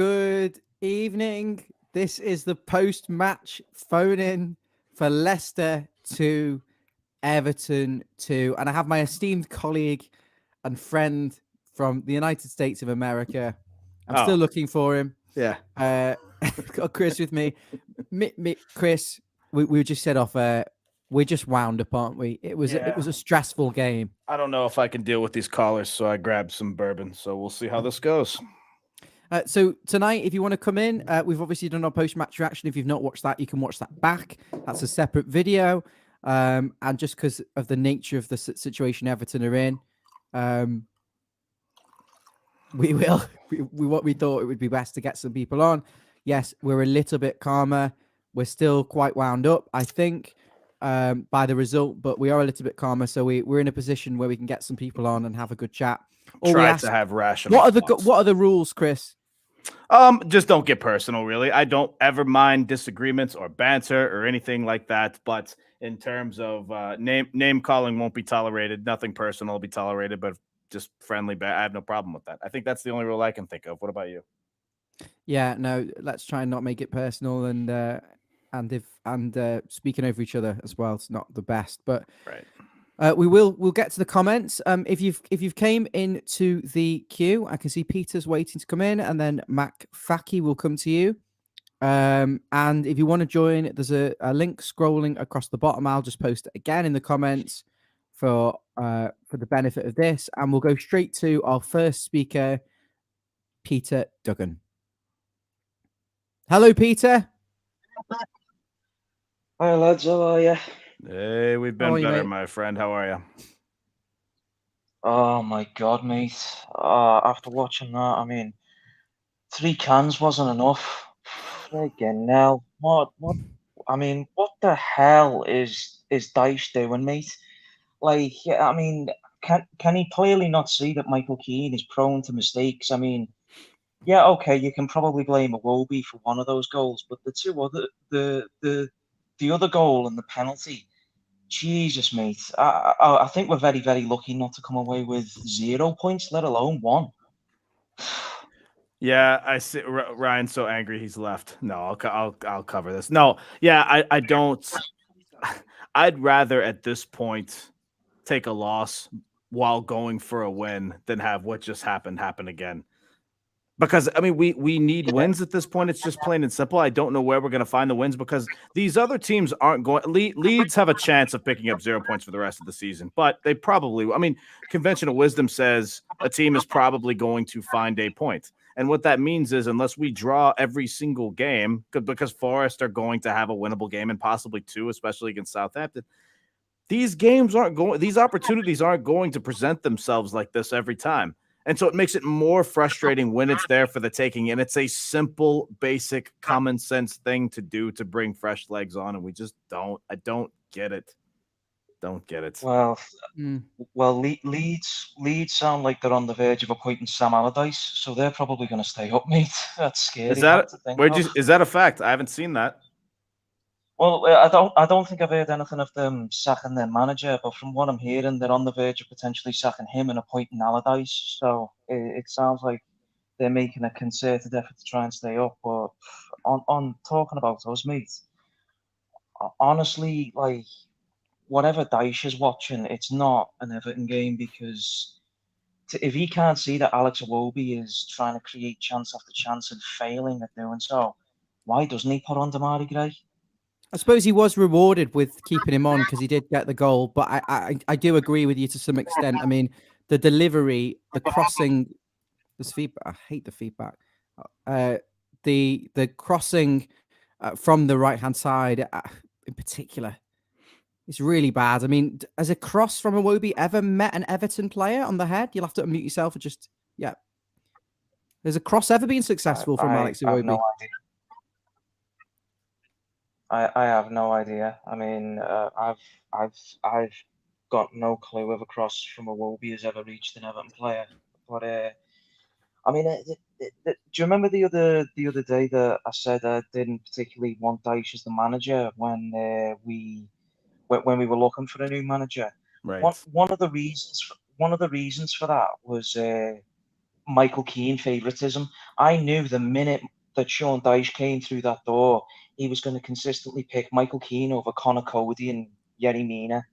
Good evening. This is the post-match phone-in for Leicester 2, Everton 2. And I have my esteemed colleague and friend from the United States of America. I'm still looking for him. Yeah. Got Chris with me. Chris, we just said off, we're just wound up, aren't we? It was a stressful game. I don't know if I can deal with these callers, so I grabbed some bourbon. So we'll see how this goes. So tonight, if you want to come in, we've obviously done our post-match reaction. If you've not watched that, you can watch that back. That's a separate video. And just because of the nature of the situation Everton are in, we thought it would be best to get some people on. Yes, we're a little bit calmer. We're still quite wound up, I think, by the result, but we are a little bit calmer. So we're in a position where we can get some people on and have a good chat. Try to have rational. What are the rules, Chris? Just don't get personal, really. I don't ever mind disagreements or banter or anything like that. But in terms of name calling won't be tolerated. Nothing personal will be tolerated, but just friendly. I have no problem with that. I think that's the only rule I can think of. What about you? Yeah, no, let's try and not make it personal and speaking over each other as well. It's not the best, but right. We'll get to the comments. If you've came into the queue, I can see Peter's waiting to come in, and then MacFakie will come to you. And if you want to join, there's a link scrolling across the bottom. I'll just post it again in the comments for the benefit of this, and we'll go straight to our first speaker, Peter Duggan. Hello, Peter. Hi lads, how are you? Hey, we've been better, my friend. How are you? Oh my God, mate. After watching that, I mean, 3 cans wasn't enough. Again, now, what the hell is Dyche doing, mate? Like, I mean, can he clearly not see that Michael Keane is prone to mistakes? I mean, yeah, okay, you can probably blame Iwobi for one of those goals, but the other goal and the penalty. Jesus, mate. I think we're very, very lucky not to come away with 0 points, let alone 1. Yeah, I see. Ryan's so angry he's left. No, I'll cover this. No, yeah, I don't. I'd rather at this point take a loss while going for a win than have what just happened happen again. Because, I mean, we need wins at this point. It's just plain and simple. I don't know where we're going to find the wins because these other teams aren't going. Leeds have a chance of picking up 0 points for the rest of the season, but they probably, I mean, conventional wisdom says a team is probably going to find a point. And what that means is unless we draw every single game, because Forest are going to have a winnable game and possibly 2, especially against Southampton, these opportunities aren't going to present themselves like this every time. And so it makes it more frustrating when it's there for the taking. And it's a simple, basic, common sense thing to do to bring fresh legs on. And we just don't. I don't get it. Don't get it. Well, Leeds sound like they're on the verge of appointing Sam Allardyce, so they're probably going to stay up, mate. That's scary. Is that a fact? I haven't seen that. Well, I don't think I've heard anything of them sacking their manager, but from what I'm hearing, they're on the verge of potentially sacking him and appointing Allardyce. So it sounds like they're making a concerted effort to try and stay up. But on talking about us, mate, honestly, like whatever Dyche is watching, it's not an Everton game because if he can't see that Alex Iwobi is trying to create chance after chance and failing at doing so, why doesn't he put on Damari Gray? I suppose he was rewarded with keeping him on because he did get the goal, but I do agree with you to some extent. I mean, the delivery, the crossing, this feedback. I hate the feedback. The crossing from the right hand side, in particular, is really bad. I mean, has a cross from Iwobi ever met an Everton player on the head? You'll have to unmute yourself and just Has a cross ever been successful from Alex Iwobi? No idea. I have no idea. I mean, I've got no clue if a cross from Iwobi has ever reached an Everton player. But I mean, do you remember the other day that I said I didn't particularly want Dyche as the manager when we were looking for a new manager? Right. One of the reasons for that was Michael Keane favoritism. I knew the minute that Sean Dyche came through that door, he was going to consistently pick Michael Keane over Connor Cody and Yerry Mina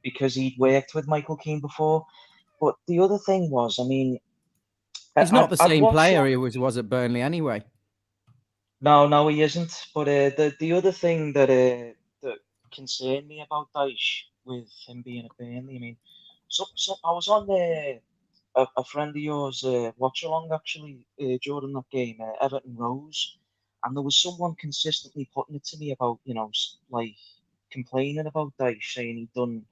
because he'd worked with Michael Keane before. But the other thing was, I mean, He's not the I'd same watched player Sean. he was at Burnley anyway. No, he isn't. But the other thing that concerned me about Dyche with him being at Burnley, I mean, so I was on a friend of yours watch along actually during that game, Everton Rose, and there was someone consistently putting it to me about like complaining about Dyche, saying he'd done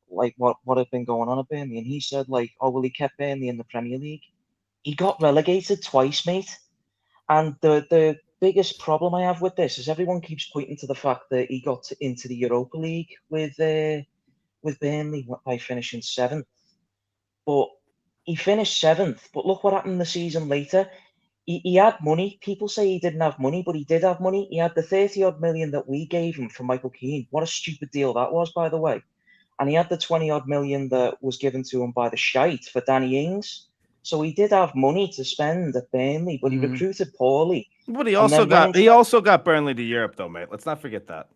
like what had been going on at Burnley, and he said like, oh well, he kept Burnley in the Premier League. He got relegated twice, mate. And the biggest problem I have with this is everyone keeps pointing to the fact that he got into the Europa League with Burnley by finishing seventh. But he finished seventh. But look what happened the season later. He had money. People say he didn't have money, but he did have money. He had the 30 odd million that we gave him for Michael Keane. What a stupid deal that was, by the way. And he had the 20 odd million that was given to him by the shite for Danny Ings. So he did have money to spend at Burnley, but he recruited poorly. But he also got Burnley to Europe, though, mate. Let's not forget that.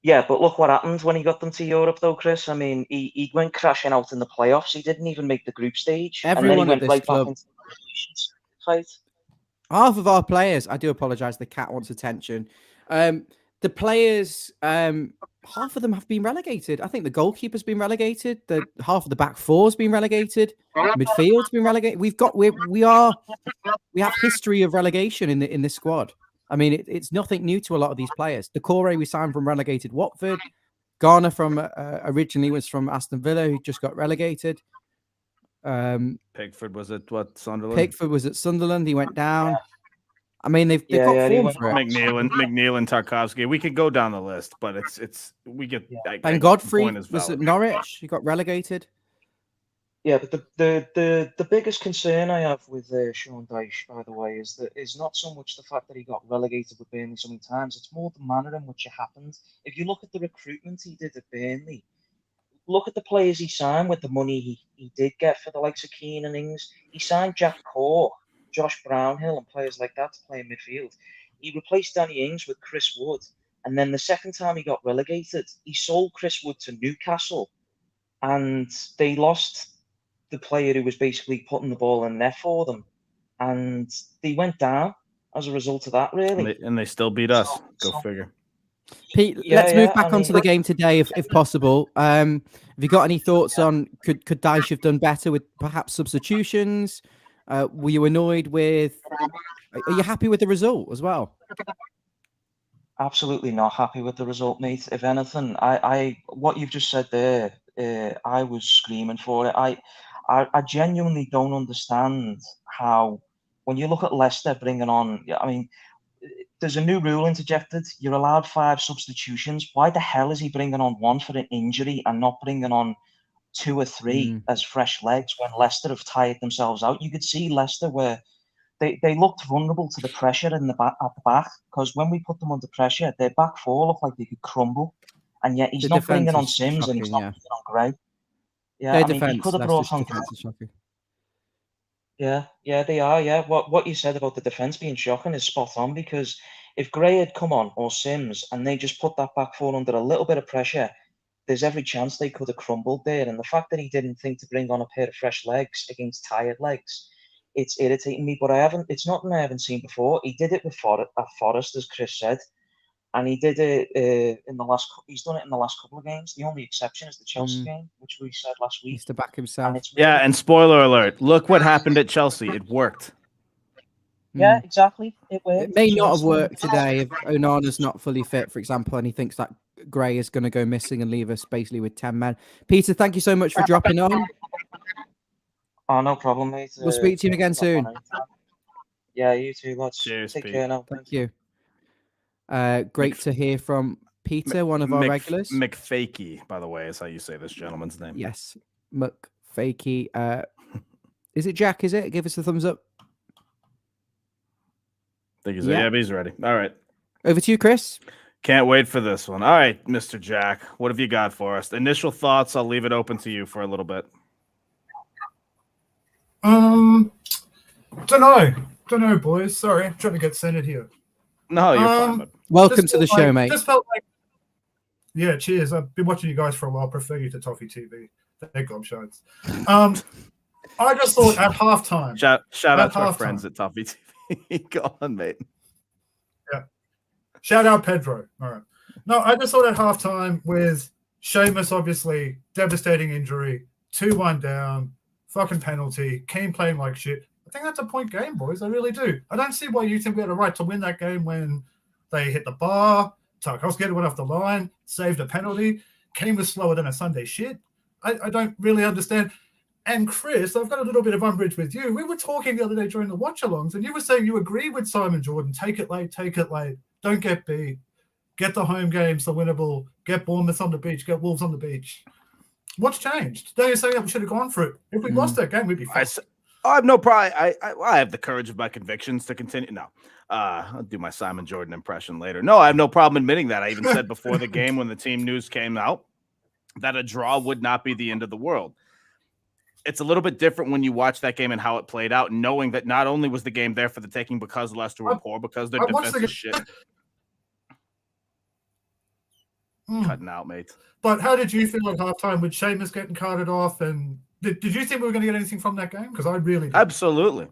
Yeah, but look what happened when he got them to Europe, though, Chris. I mean, he went crashing out in the playoffs. He didn't even make the group stage, and then he went right back into the relegation fight. Half of our players, I do apologise, the cat wants attention. The players, half of them have been relegated. I think the goalkeeper's been relegated. The half of the back four's been relegated. Midfield's been relegated. We have history of relegation in this squad. I mean, it's nothing new to a lot of these players. Decore we signed from relegated Watford. Garner from originally was from Aston Villa, who just got relegated. Pickford was at Sunderland. Pickford was at Sunderland. He went down. I mean, they've got form for it. McNeil, Tarkovsky. We could go down the list, but it's we get. Yeah. And Godfrey was at Norwich. He got relegated. Yeah, but the biggest concern I have with Sean Dyche, by the way, is not so much the fact that he got relegated with Burnley so many times. It's more the manner in which it happened. If you look at the recruitment he did at Burnley, look at the players he signed with the money he did get for the likes of Keane and Ings. He signed Jack Cork, Josh Brownhill, and players like that to play in midfield. He replaced Danny Ings with Chris Wood, and then the second time he got relegated, he sold Chris Wood to Newcastle, and they lost the player who was basically putting the ball in net for them, and they went down as a result of that, really. And they still beat us. Go figure. Pete, let's move back onto the game today, if possible. Have you got any thoughts on could Dyche have done better with perhaps substitutions? Were you annoyed with? Are you happy with the result as well? Absolutely not happy with the result, mate. If anything, I what you've just said there, I was screaming for it. I genuinely don't understand how, when you look at Leicester bringing on, I mean, there's a new rule interjected. You're allowed 5 substitutions. Why the hell is he bringing on 1 for an injury and not bringing on 2 or 3 as fresh legs when Leicester have tired themselves out? You could see Leicester where they looked vulnerable to the pressure at the back, because when we put them under pressure, their back 4 looked like they could crumble. And yet he's not bringing on Sims and he's not bringing on Gray. Yeah, I mean, he could have brought on. Yeah, they are. Yeah, what you said about the defense being shocking is spot on, because if Gray had come on or Sims and they just put that back 4 under a little bit of pressure, there's every chance they could have crumbled there. And the fact that he didn't think to bring on a pair of fresh legs against tired legs, it's irritating me. But it's nothing I haven't seen before. He did it with Forest, as Chris said. And he did it he's done it in the last couple of games. The only exception is the Chelsea game, which we said last week. He's to back himself. And spoiler alert, look what happened at Chelsea. It worked. Yeah, exactly. It worked. It may not have worked today if Onana's not fully fit, for example, and he thinks that Gray is going to go missing and leave us basically with 10 men. Peter, thank you so much for dropping on. Oh, no problem, mate. We'll speak to you again soon. Yeah, you too, lads. Cheers, Take Pete. care now. Thank you. Great to hear from Peter, one of our regulars. MacFakie, by the way, is how you say this gentleman's name. Yes, MacFakie. Is it Jack? Is it? Give us a thumbs up. I think he's ready. All right. Over to you, Chris. Can't wait for this one. All right, Mr. Jack, what have you got for us? Initial thoughts, I'll leave it open to you for a little bit. Don't know, boys. Sorry, I'm trying to get centered here. No, you're fine. Bud. Welcome to the show, mate. Just felt like, yeah, cheers. I've been watching you guys for a while. Prefer you to Toffee TV. They're gobshites. I just thought at halftime. Shout out to our friends at Toffee TV. Go on, mate. Yeah. Shout out Pedro. All right. No, I just thought at halftime with Sheamus, obviously, devastating injury, 2-1 down, fucking penalty, Keane playing like shit. I think that's a point game, boys. I really do. I don't see why you think we had a right to win that game when they hit the bar, Tarkowski went off the line, saved a penalty. Keane was slower than a Sunday shit. I don't really understand. And Chris, I've got a little bit of umbrage with you. We were talking the other day during the watch-alongs, and you were saying you agree with Simon Jordan. Take it late. Don't get beat. Get the home games, the winnable. Get Bournemouth on the beach. Get Wolves on the beach. What's changed? Today you're saying that we should have gone for it. If we lost that game, we'd be fine. I have no pride. I have the courage of my convictions to continue. No, I'll do my Simon Jordan impression later. No, I have no problem admitting that. I even said before the game when the team news came out that a draw would not be the end of the world. It's a little bit different when you watch that game and how it played out, knowing that not only was the game there for the taking because Leicester were poor, because their defense is shit. Cutting out, mate. But how did you feel at halftime with Sheamus getting carted off? And did you think we were going to get anything from that game? Because I really did. Absolutely.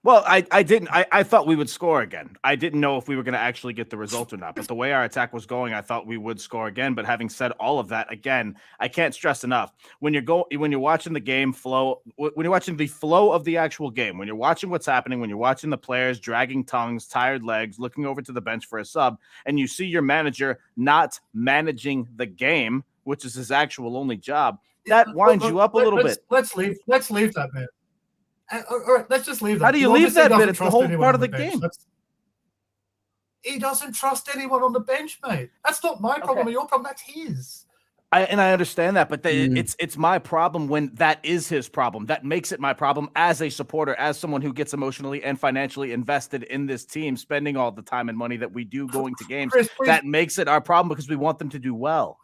Well, I didn't. I thought we would score again. I didn't know if we were going to actually get the result or not. But the way our attack was going, I thought we would score again. But having said all of that, again, I can't stress enough when you're watching the game flow, when you're watching the flow of the actual game, when you're watching what's happening, when you're watching the players dragging tongues, tired legs, looking over to the bench for a sub, and you see your manager not managing the game, which is his actual only job, that winds you up a little bit. Let's leave that, man. All right, let's just leave that. How do you leave that bit? It's the whole part of the game. He doesn't trust anyone on the bench, mate. That's not my problem or your problem. That's his. I understand that, but it's my problem when that is his problem. That makes it my problem as a supporter, as someone who gets emotionally and financially invested in this team, spending all the time and money that we do going to games. Chris, that makes it our problem because we want them to do well.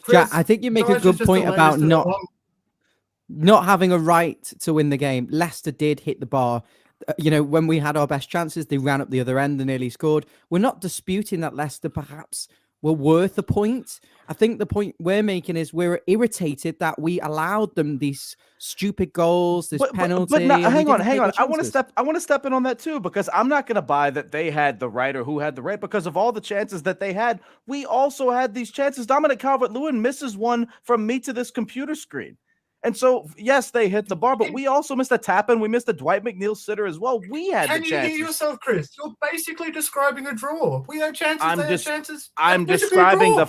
Chris, Jack, I think you make a good point about not having a right to win the game. Leicester did hit the bar. When we had our best chances, they ran up the other end and nearly scored. We're not disputing that Leicester perhaps were worth a point. I think the point we're making is we're irritated that we allowed them these stupid goals, this penalty. But hang on. I want to step in on that too, because I'm not going to buy that they had the right or who had the right, because of all the chances that they had. We also had these chances. Dominic Calvert-Lewin misses one from me to this computer screen. And so, yes, they hit the bar, but we also missed a tap and we missed a Dwight McNeil sitter as well. We had the chances. Can you hear yourself, Chris? You're basically describing a draw. We had chances. I'm describing the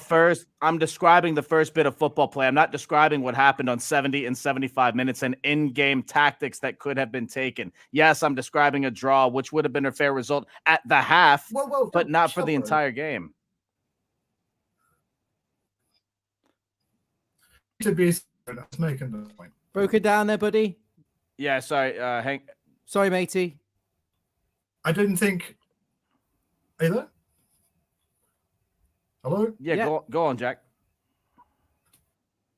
first bit of football play. I'm not describing what happened on 70 and 75 minutes and in-game tactics that could have been taken. Yes, I'm describing a draw, which would have been a fair result at the half, but not for the entire game. To be that's making the point. Broke it down there, buddy. Yeah, sorry, Hank. Sorry, matey. I didn't think. Are you there? Hello? Yeah. Go on, Jack.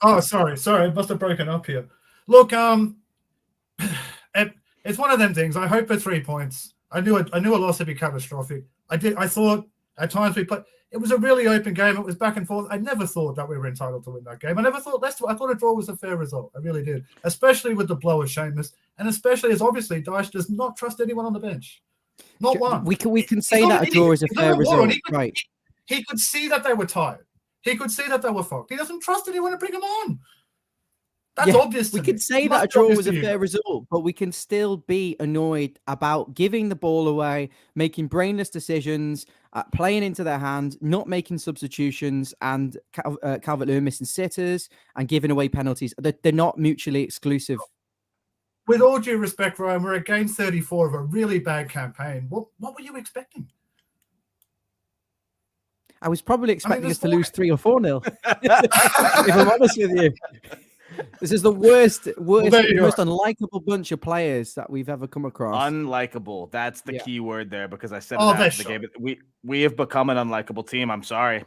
Oh, sorry. It must have broken up here. Look, it's one of them things. I hope for 3 points. I knew a loss would be catastrophic. I thought at times we played. It was a really open game. It was back and forth. I never thought that we were entitled to win that game. I never thought Leicester. I thought a draw was a fair result. I really did, especially with the blow of Sheamus, and especially as obviously Dyche does not trust anyone on the bench. Not one. We can say that a draw is a fair result, right? He could see that they were tired. He could see that they were fucked. He doesn't trust anyone to bring them on. That's obvious. We could say that a draw was a fair result, but we can still be annoyed about giving the ball away, making brainless decisions, playing into their hands, not making substitutions, and Calvert-Lewin missing sitters and giving away penalties. They're not mutually exclusive. With all due respect, Ryan, we're at game 34 of a really bad campaign. What were you expecting? I was probably expecting us to lose 3 or 4-0. If I'm honest with you. This is the worst, most unlikable bunch of players that we've ever come across. Unlikable. That's the key word there, because I said it after the game. We have become an unlikable team. I'm sorry.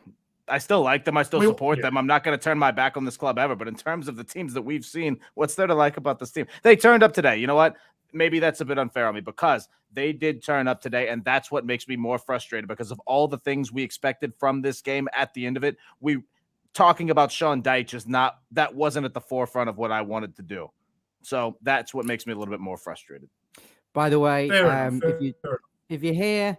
I still like them. I still support yeah. them. I'm not going to turn my back on this club ever. But in terms of the teams that we've seen, what's there to like about this team? They turned up today. You know what? Maybe that's a bit unfair on me because they did turn up today, and that's what makes me more frustrated because of all the things we expected from this game at the end of it. Talking about Sean Dyche is not, that wasn't at the forefront of what I wanted to do. So that's what makes me a little bit more frustrated. By the way, Fair enough. if you're here,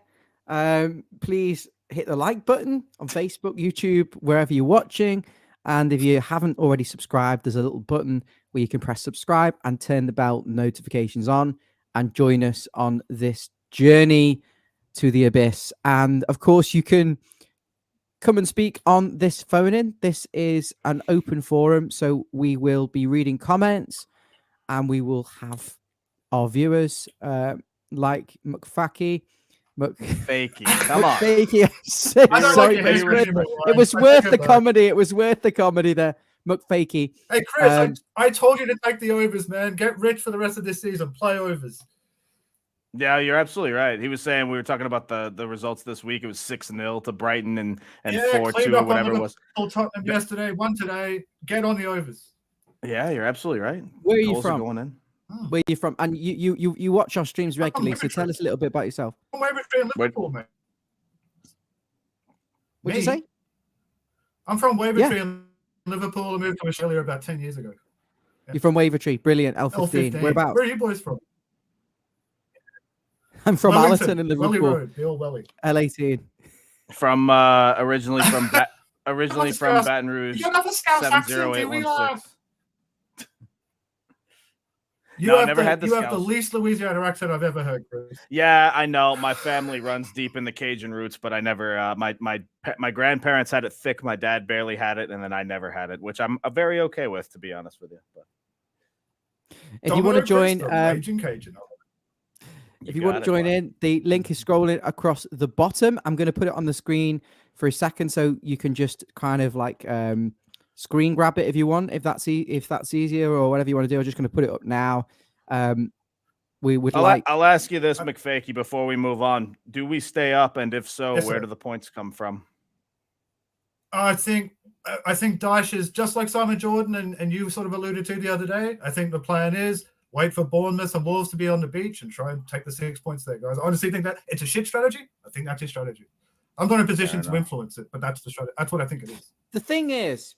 please hit the like button on Facebook, YouTube, wherever you're watching. And if you haven't already subscribed, there's a little button where you can press subscribe and turn the bell notifications on and join us on this journey to the abyss. And of course, you can come and speak on this phone in. This is an open forum, so we will be reading comments and we will have our viewers like MacFakie. Come on. MacFakie. I don't Sorry, like but your hair anymore, it was Ryan. worth I the take it back. comedy. It was worth the comedy there. MacFakie. Hey, Chris, I told you to take the overs, man. Get rich for the rest of this season. Play overs. Yeah, you're absolutely right. He was saying, we were talking about the results this week. It was 6-0 to Brighton and 4-2 or whatever it was. Tottenham yesterday, one today. Get on the overs. Yeah, you're absolutely right. Where are you Goals from? going in. Where are you from? And you watch our streams regularly, so tell us a little bit about yourself. I'm Wavertree in Liverpool, mate. What did you say? I'm from Wavertree in Liverpool. I moved to Australia about 10 years ago. You're from Wavertree. Brilliant. L15. Whereabouts? Where are you boys from? I'm from Allerton in Welly Liverpool. Road, the old Welly. L18. From originally from Baton Rouge. You have a Scouse accent, do we 70816. You I never had the You have the Scouse. least Louisiana accent I've ever heard, Chris. Yeah, I know. My family runs deep in the Cajun roots, but I never. My grandparents had it thick. My dad barely had it, and then I never had it, which I'm very okay with, to be honest with you. But If you want to join, Raging Cajun. if you want to join in, the link is scrolling across the bottom. I'm going to put it on the screen for a second, so you can just kind of like screen grab it if you want, if that's easier or whatever you want to do. I'm just going to put it up now. We would I'll ask you this, MacFakie, before we move on. Do we stay up, and if so, Yes, where sir. do the points come from? I think Dyche is just like Simon Jordan, and you sort of alluded to the other day. I think the plan is wait for Bournemouth and Wolves to be on the beach and try and take the 6 points there, guys. I honestly think that it's a shit strategy. I think that's his strategy. I'm not in a position to influence it, but that's the strategy. That's what I think it is. The thing is,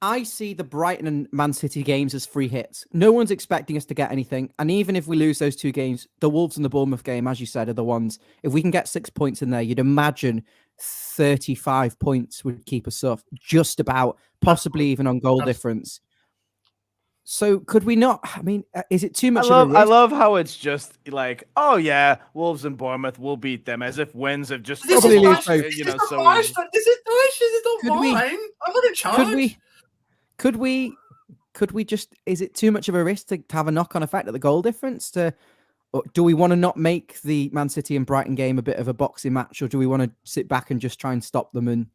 I see the Brighton and Man City games as free hits. No one's expecting us to get anything. And even if we lose those two games, the Wolves and the Bournemouth game, as you said, are the ones. If we can get 6 points in there, you'd imagine 35 points would keep us up, just about, possibly even on goal difference. So could we not? I mean, is it too much of a risk? I love how it's just like, oh yeah, Wolves and Bournemouth, we'll beat them, as if wins have just This Probably is lose Dyche. both. This you is know. not So Dyche. This is Dyche. This is not Could we- mine. I'm not in charge. Could we just, is it too much of a risk to have a knock-on effect at the goal difference? Or do we want to not make the Man City and Brighton game a bit of a boxing match, or do we want to sit back and just try and stop them and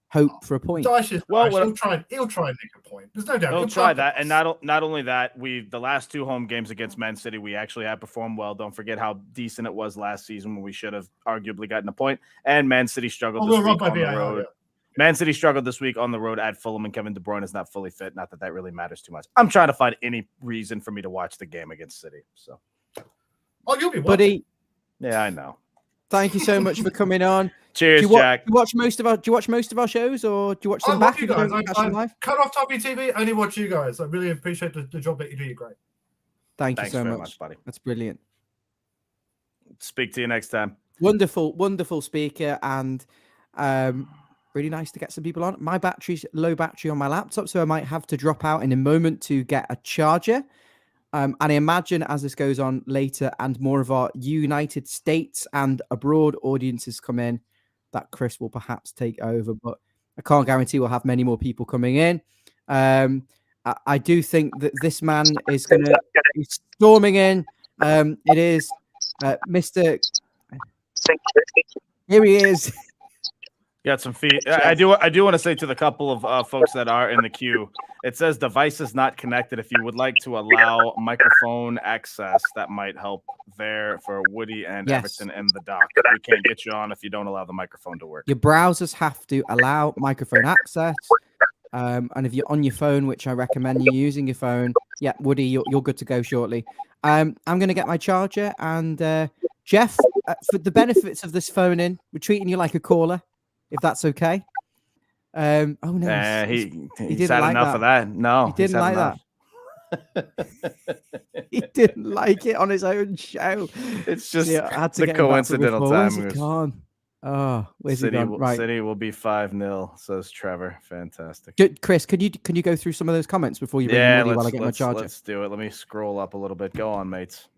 hope for a point? Dyche is Well, Dyche. He'll try and make a point. There's no doubt. He'll try that, and not only that, the last two home games against Man City, we actually have performed well. Don't forget how decent it was last season when we should have arguably gotten a point. And Man City struggled this week on the road. Man City struggled this week on the road at Fulham, and Kevin De Bruyne is not fully fit. Not that that really matters too much. I'm trying to find any reason for me to watch the game against City. So, you'll be watching. Buddy, yeah, I know. thank you so much for coming on. Cheers, Jack. Do you watch most of our shows, or do you watch them back? You guys. I cut off Toffee TV. Only watch you guys. I really appreciate the job that you do. You're great. Thanks very so much, buddy. That's brilliant. Speak to you next time. Wonderful speaker, and really nice to get some people on. My battery's low battery on my laptop, so I might have to drop out in a moment to get a charger. And I imagine as this goes on later and more of our United States and abroad audiences come in, that Chris will perhaps take over, but I can't guarantee we'll have many more people coming in. I do think that this man is going to be storming in. It is Mr. Here he is. Got some feed. I do want to say to the couple of folks that are in the queue, it says device is not connected. If you would like to allow microphone access, that might help there for Woody and Yes. Everton and the doc. We can't get you on if you don't allow the microphone to work. Your browsers have to allow microphone access. And if you're on your phone, which I recommend you using your phone, yeah, Woody, you're good to go shortly. I'm going to get my charger. And Jeff, for the benefits of this phone in, we're treating you like a caller, if that's okay. Oh no, He's didn't had like enough of that. No, he didn't like that. He didn't like it on his own show. It's just I had to the get him back to coincidental before. Where's he timing. gone? Oh, where's he gone? Right, City will be 5-0, says Trevor. Fantastic. Chris, can you go through some of those comments before you bring in Woody while I get my charger? Let's do it. Let me scroll up a little bit. Go on, mates.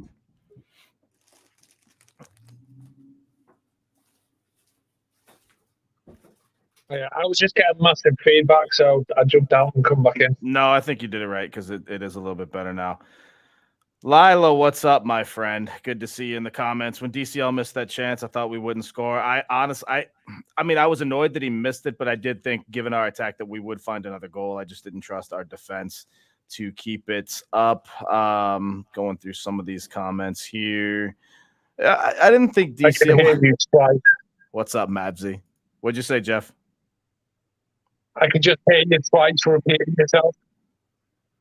Yeah, I was just getting massive feedback, so I jumped out and come back in. No, I think you did it right because it is a little bit better now. Lila, what's up, my friend? Good to see you in the comments. When DCL missed that chance, I thought we wouldn't score. I was annoyed that he missed it, but I did think, given our attack, that we would find another goal. I just didn't trust our defense to keep it up. Going through some of these comments here. I didn't think DCL. I can hear you twice. What's up, Mabsy? What'd you say, Jeff? I can just hear you twice repeating yourself.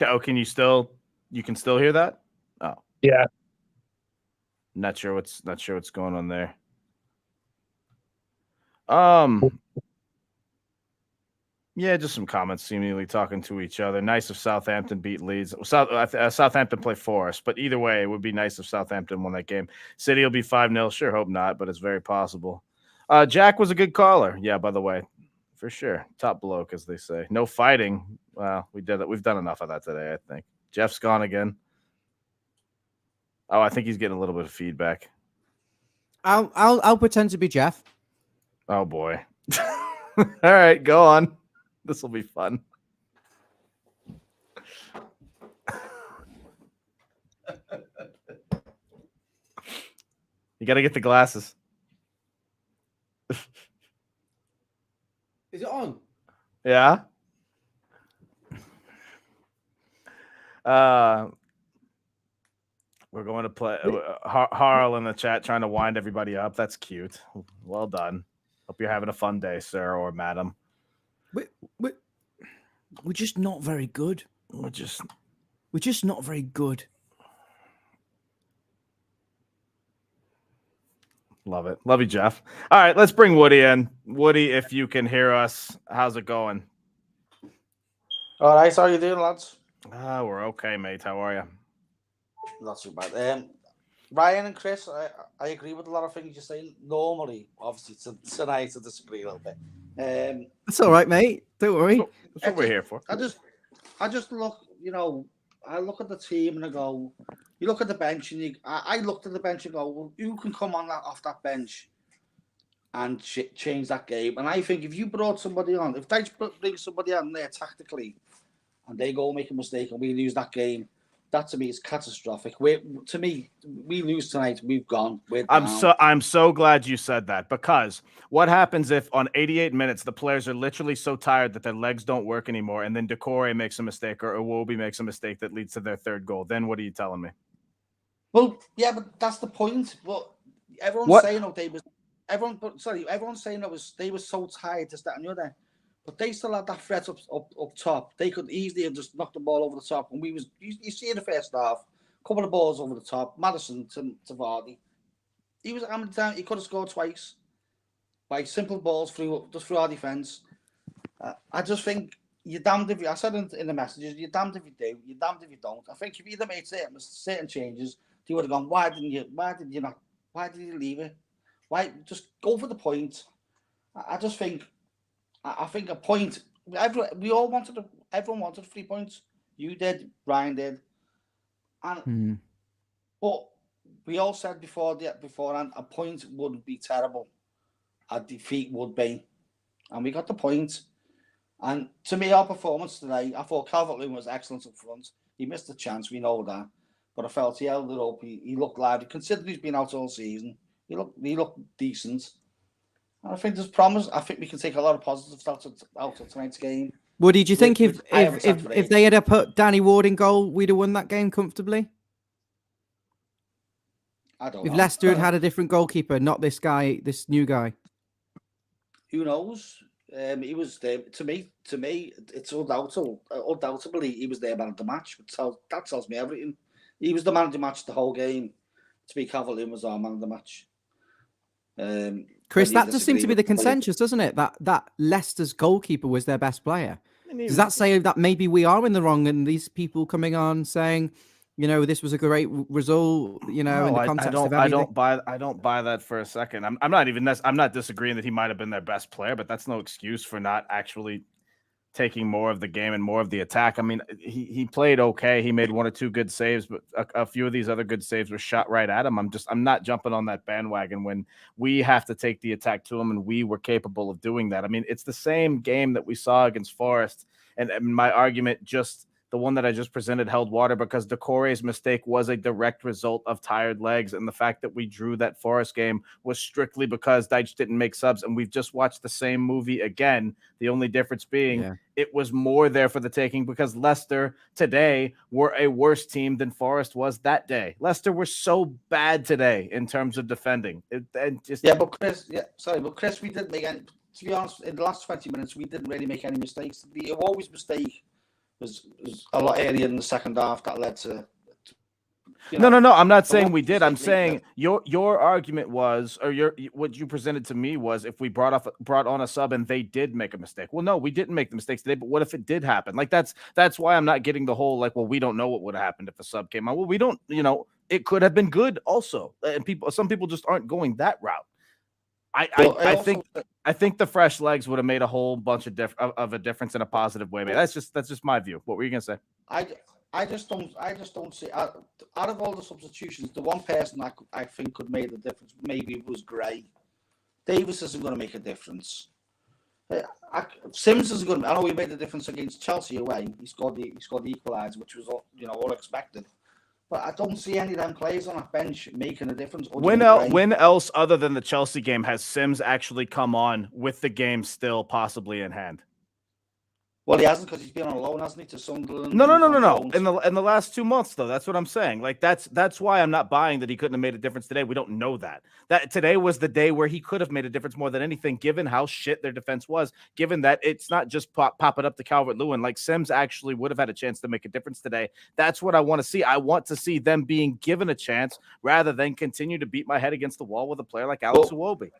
Oh, you can still hear that? Oh. Yeah. Not sure what's going on there. Yeah, just some comments seemingly talking to each other. Nice if Southampton beat Leeds. Southampton play for us, but either way, it would be nice if Southampton won that game. City will be 5-0. Sure, hope not, but it's very possible. Jack was a good caller. Yeah, by the way, for sure. Top bloke, as they say. No fighting. Well, we did it. We've done enough of that today, I think. Jeff's gone again. Oh, I think he's getting a little bit of feedback. I'll pretend to be Jeff. Oh boy. All right, go on. This will be fun. You got to get the glasses. Is it on? Yeah. We're going to play Harl in the chat trying to wind everybody up. That's cute. Well done. Hope you're having a fun day, sir or madam. We're just not very good. We're just not very good. Love it. Love you, Jeff. All right, let's bring Woody in. Woody, if you can hear us, how's it going? All right, how are you doing, lads? We're okay, mate. How are you? Not too bad. Ryan and Chris, I agree with a lot of things you're saying. Normally, obviously, tonight I disagree a little bit. That's all right, mate. Don't worry. That's what we're here for. I just look, I look at the team and I go, you look at the bench and I looked at the bench and go, well, who can come on off that bench and change that game? And I think if you brought somebody on, if Dyche brings somebody on there tactically and they go make a mistake and we lose that game, that to me is catastrophic. To me, we lose tonight, we've gone. I'm so glad you said that, because what happens if on 88 minutes the players are literally so tired that their legs don't work anymore, and then Decore makes a mistake or Iwobi makes a mistake that leads to their third goal? Then what are you telling me? Well, yeah, but that's the point. But everyone's saying they were so tired to start another. But they still had that threat up top. They could easily have just knocked the ball over the top. And you see in the first half, a couple of balls over the top. Maddison to Vardy. He was hammering down. He could have scored twice by simple balls through our defence. I just think you're damned if you. I said in the messages, you're damned if you do, you're damned if you don't. I think if you'd have made certain changes, they would have gone. Why did you leave it? Why just go for the point? I just think. I think a point. Everyone wanted 3 points. You did, Ryan did, and but we all said beforehand a point wouldn't be terrible. A defeat would be, and we got the point. And to me, our performance today, I thought Calvert-Lewin was excellent up front. He missed a chance, we know that, but I felt he held it up. He looked lively. Considering he's been out all season, he looked decent. I think there's promise. I think we can take a lot of positives out of tonight's game. Woody, do you think if I have a if they had put Danny Ward in goal, we'd have won that game comfortably? I don't If know. Leicester had had a different goalkeeper, not this guy, this new guy. Who knows? He was there to me. It's undoubtedly he was their man of the match. That tells me everything. He was the man of the match the whole game. To be Calvert-Lewin was our man of the match. Chris, that does seem to be the consensus, doesn't it? That Leicester's goalkeeper was their best player. Does that say that maybe we are in the wrong and these people coming on saying, you know, this was a great result, you know, in the context of everything? I don't buy that for a second. I'm not disagreeing that he might have been their best player, but that's no excuse for not actually taking more of the game and more of the attack. I mean, he played okay. He made one or two good saves, but a few of these other good saves were shot right at him. I'm not jumping on that bandwagon when we have to take the attack to him, and we were capable of doing that. I mean, it's the same game that we saw against Forest, and my argument, just the one that I just presented, held water because Decore's mistake was a direct result of tired legs, and the fact that we drew that Forest game was strictly because Dyche didn't make subs, and we've just watched the same movie again. The only difference being it was more there for the taking because Leicester today were a worse team than Forest was that day. Leicester were so bad today in terms of defending. But Chris, we didn't make any. To be honest, in the last 20 minutes, we didn't really make any mistakes. The always mistake was a lot earlier in the second half that led to. No. I'm not saying we did. I'm saying your argument was, or what you presented to me was, if we brought on a sub and they did make a mistake. Well, no, we didn't make the mistakes today. But what if it did happen? Like that's why I'm not getting the whole like, well, we don't know what would have happened if a sub came on. Well, we don't. You know, it could have been good also, and some people just aren't going that route. I think the fresh legs would have made a whole bunch of a difference in a positive way. Man, that's just my view. What were you gonna say? I just don't see out of all the substitutions, the one person I think could make the difference maybe was Gray. Davis isn't going to make a difference. Sims isn't going to. I know he made the difference against Chelsea away. He scored the equaliser, which was all expected. But I don't see any of them players on that bench making a difference. When else other than the Chelsea game has Sims actually come on with the game still possibly in hand? Well, he hasn't because he's been on loan, hasn't he, to Sunderland? No. In the last 2 months, though, that's what I'm saying. Like that's why I'm not buying that he couldn't have made a difference today. We don't know that. That today was the day where he could have made a difference more than anything, given how shit their defense was. Given that it's not just pop it up to Calvert-Lewin. Like Sims actually would have had a chance to make a difference today. That's what I want to see. I want to see them being given a chance rather than continue to beat my head against the wall with a player like Alex Iwobi.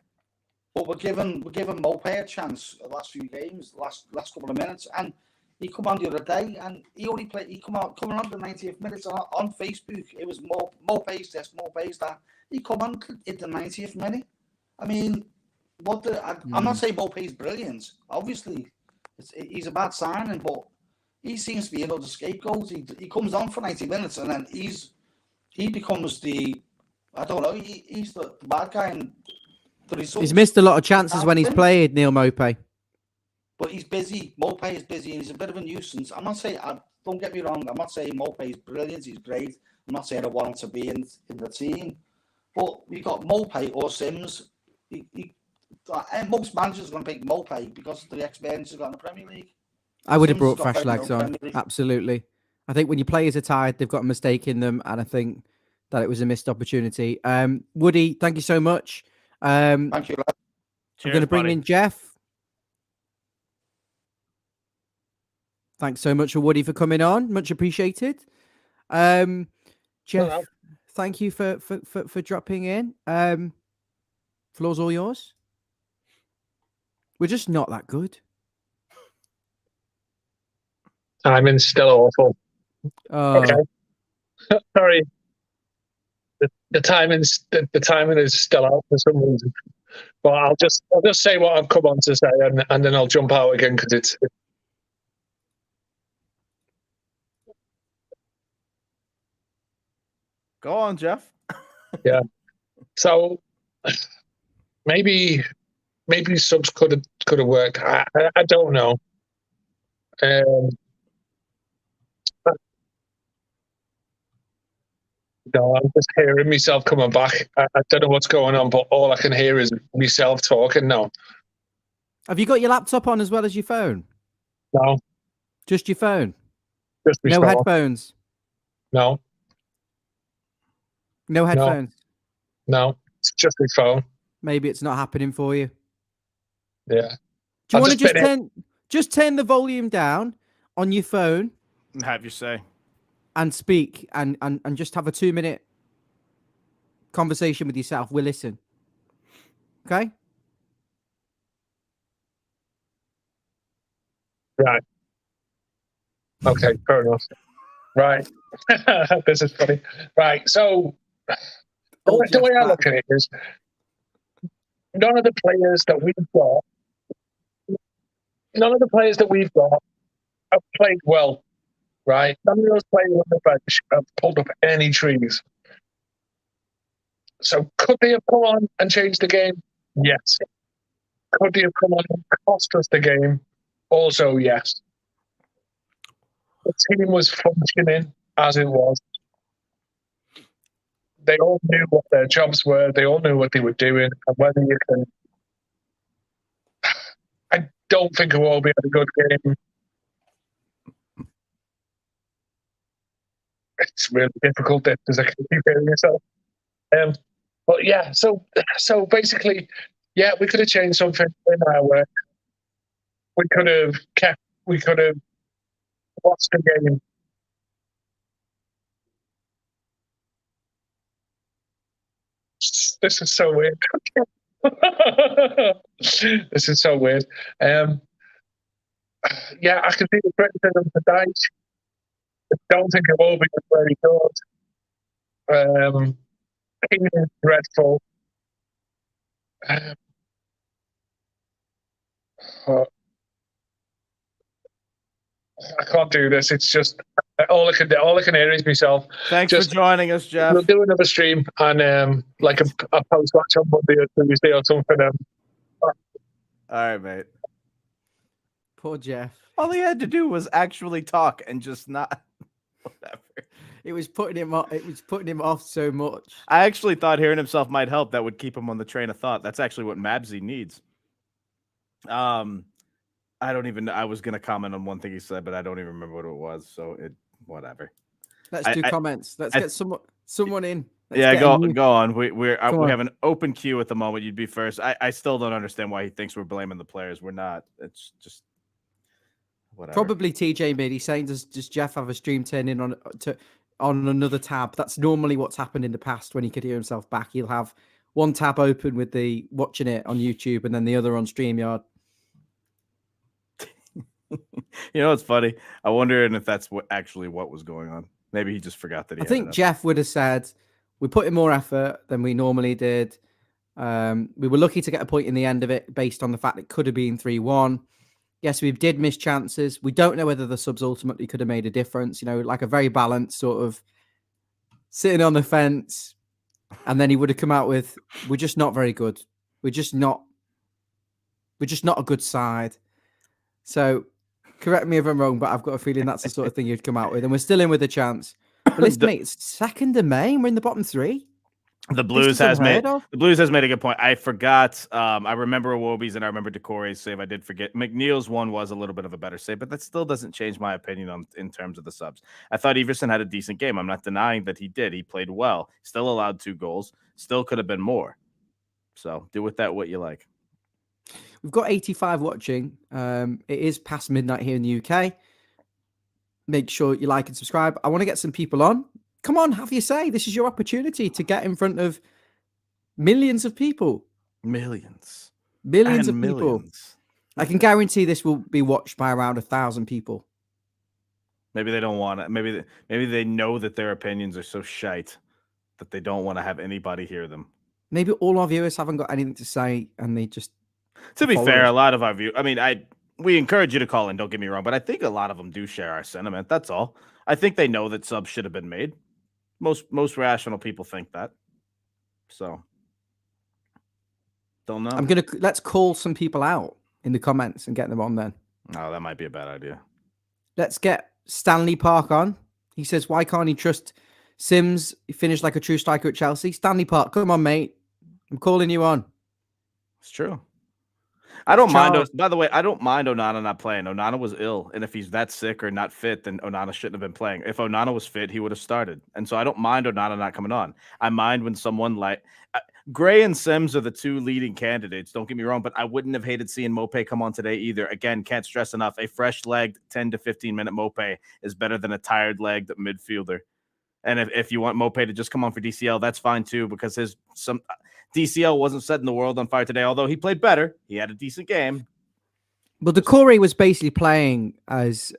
But we're giving Mopé a chance the last few games, last couple of minutes, and he come on the other day and he only played. He coming on the 90th minutes on Facebook. It was Mopé's this, Mopé's that. He come on at the 90th minute. I mean, I'm not saying Mopé's brilliant. Obviously, he's a bad signing, but he seems to be another scapegoat. He comes on for 90 minutes and then he becomes the he's the bad guy and. He's missed a lot of chances when he's played, Neil Mopé. But he's busy. Mopé is busy and he's a bit of a nuisance. I'm not saying, don't get me wrong, I'm not saying Mopé is brilliant, he's great. I'm not saying I want him to be in the team. But we got Mopé or Sims. Most managers are going to pick Mopé because of the experience he's got in the Premier League. I would have brought fresh legs on. Absolutely. I think when your players are tired, they've got a mistake in them. And I think that it was a missed opportunity. Woody, thank you so much. Thank you. I'm going to bring in Jeff. Thanks so much for Woody for coming on. Much appreciated. Jeff, thank you for dropping in. Floor's all yours. We're just not that good. Timing's still awful. Okay. Sorry. The timing is still out for some reason, but I'll just say what I've come on to say, and then I'll jump out again because it's. Go on, Jeff. Yeah. So maybe subs could have worked. I don't know. No, I'm just hearing myself coming back. I don't know what's going on, but all I can hear is myself talking now. Have you got your laptop on as well as your phone? No, Just your phone? just No myself. headphones? No, No headphones? no, it's just my phone. Maybe it's not happening for you. Yeah. Do you I'll want to just just turn the volume down on your phone Have your say. and speak and just have a 2-minute conversation with yourself? We'll listen. Okay? Right. Okay, fair enough. Right. This is funny. Right. So the way I look at it is none of the players that we've got have played well. Right. None of those players on the bench have pulled up any trees. So could they have come on and changed the game? Yes. Could they have come on and cost us the game? Also, yes. The team was functioning as it was. They all knew what their jobs were. They all knew what they were doing. And whether you can... I don't think Iwobi had a good game. It's really difficult because I keep hearing myself. But yeah, so basically, yeah, we could have changed something in our work. We could have watched the game. This is so weird. This is so weird. Yeah, I can see the criticism for Dyche. I don't think Iwobi was very good. He is dreadful. I can't do this. It's just all I can hear is myself. Thanks for joining us, Jeff. We'll do another stream and like a post match on Monday or Tuesday or something. All right, mate. Poor Jeff. All he had to do was actually talk and just not whatever. It was putting him off. It was putting him off so much. I actually thought hearing himself might help. That would keep him on the train of thought. That's actually what Mabsy needs. I don't even. I was gonna comment on one thing he said, but I don't even remember what it was. So whatever. Let's do comments. Let's get someone in. Go on. We have an open queue at the moment. You'd be first. I still don't understand why he thinks we're blaming the players. We're not. It's just whatever. Probably TJ made. He's saying, does Jeff have a stream turn in on another tab? That's normally what's happened in the past when he could hear himself back. He'll have one tab open with the watching it on YouTube and then the other on StreamYard. You know, it's funny. I wonder if that's what was going on. Maybe he just forgot that. I think Jeff would have said, we put in more effort than we normally did. We were lucky to get a point in the end of it based on the fact it could have been 3-1. Yes, we did miss chances. We don't know whether the subs ultimately could have made a difference. You know, like a very balanced sort of sitting on the fence. And then he would have come out with, we're just not very good. We're just not a good side. So correct me if I'm wrong, but I've got a feeling that's the sort of thing you'd come out with. And we're still in with a chance. But listen, mate, it's 2nd of May and we're in the bottom 3. The Blues has made a good point. I forgot. I remember Iwobi's and I remember Decore's save. I did forget. McNeil's one was a little bit of a better save, but that still doesn't change my opinion in terms of the subs. I thought Everson had a decent game. I'm not denying that he did. He played well. Still allowed 2 goals. Still could have been more. So do with that what you like. We've got 85 watching. It is past midnight here in the UK. Make sure you like and subscribe. I want to get some people on. Come on, have your say. This is your opportunity to get in front of millions of people. Millions of people. Millions. I can guarantee this will be watched by around 1,000 people. Maybe they don't want it. Maybe they know that their opinions are so shite that they don't want to have anybody hear them. Maybe all our viewers haven't got anything to say and they just... To be fair, a lot of our viewers... I mean, we encourage you to call in, don't get me wrong, but I think a lot of them do share our sentiment. That's all. I think they know that subs should have been made. Most rational people think that. So, don't know. Let's call some people out in the comments and get them on then. Oh, that might be a bad idea. Let's get Stanley Park on. He says, why can't he trust Sims finished like a true striker at Chelsea. Stanley Park, come on, mate. I'm calling you on. It's true. I don't mind. Charles. By the way, I don't mind Onana not playing. Onana was ill, and if he's that sick or not fit, then Onana shouldn't have been playing. If Onana was fit, he would have started. And so I don't mind Onana not coming on. I mind when someone like Gray and Sims are the two leading candidates. Don't get me wrong, but I wouldn't have hated seeing Mope come on today either. Again, can't stress enough: a fresh-legged 10 to 15-minute Mope is better than a tired-legged midfielder. And if you want Mope to just come on for DCL, that's fine too, because DCL wasn't setting the world on fire today, although he played better. He had a decent game. But Decore was basically playing as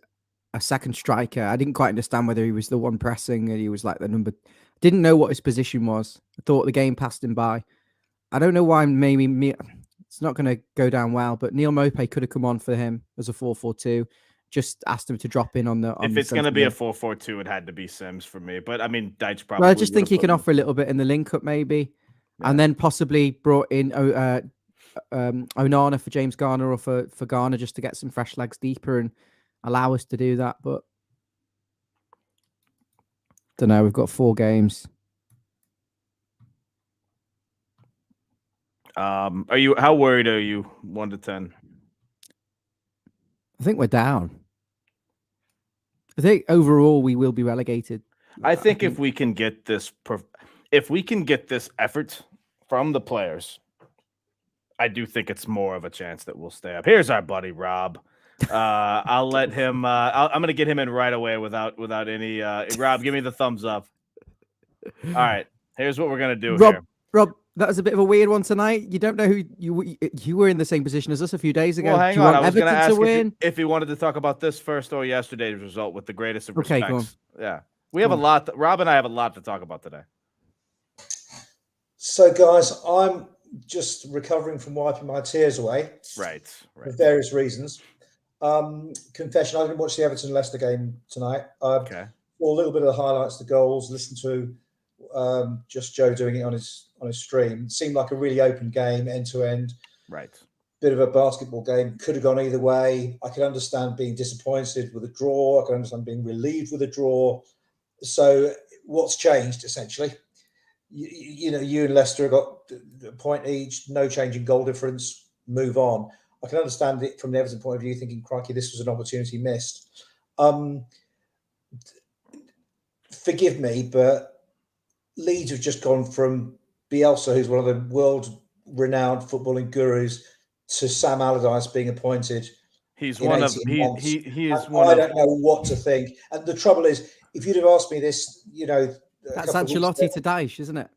a second striker. I didn't quite understand whether he was the one pressing and he was like the number. Didn't know what his position was. I thought the game passed him by. I don't know why. Maybe it's not going to go down well. But Neil Mope could have come on for him as a 4-4-2. Just asked him to drop in on the. If it's going to be a 4-4-2, it had to be Sims for me. But I mean, Dyche probably. Well, I just think he can offer a little bit in the link up, maybe. Yeah. And then possibly brought in Onana for James Garner or for Garner just to get some fresh legs deeper and allow us to do that. But don't know. We've got 4 games. How worried are you? 1 to 10. I think we're down. I think overall we will be relegated. I think if we can get this effort from the players, I do think it's more of a chance that we'll stay up. Here's our buddy Rob. I'll let him. I'm going to get him in right away without any. Rob, give me the thumbs up. All right. Here's what we're going to do here. Rob, that was a bit of a weird one tonight. You don't know who you were in the same position as us a few days ago. Well, hang do you on. want I was going to Everton ask if he wanted to talk about this first or yesterday's result with the greatest of Okay, respects. go on. Yeah. We have a lot. Rob and I have a lot to talk about today. So, guys, I'm just recovering from wiping my tears away. Right. For various reasons. Confession, I didn't watch the Everton Leicester game tonight. Okay. Saw a little bit of the highlights, the goals, listened to just Joe doing it on his stream. It seemed like a really open game, end to end. Right. Bit of a basketball game. Could have gone either way. I could understand being disappointed with a draw. I could understand being relieved with a draw. So what's changed, essentially? You know, you and Leicester got a point each, no change in goal difference, move on. I can understand it from the Everton point of view, thinking, crikey, this was an opportunity missed. Forgive me, but Leeds have just gone from Bielsa, who's one of the world-renowned footballing gurus, to Sam Allardyce being appointed. He's one of he is one. I don't know what to think. And the trouble is, if you'd have asked me this, you know, that's Ancelotti to Dyche, isn't it?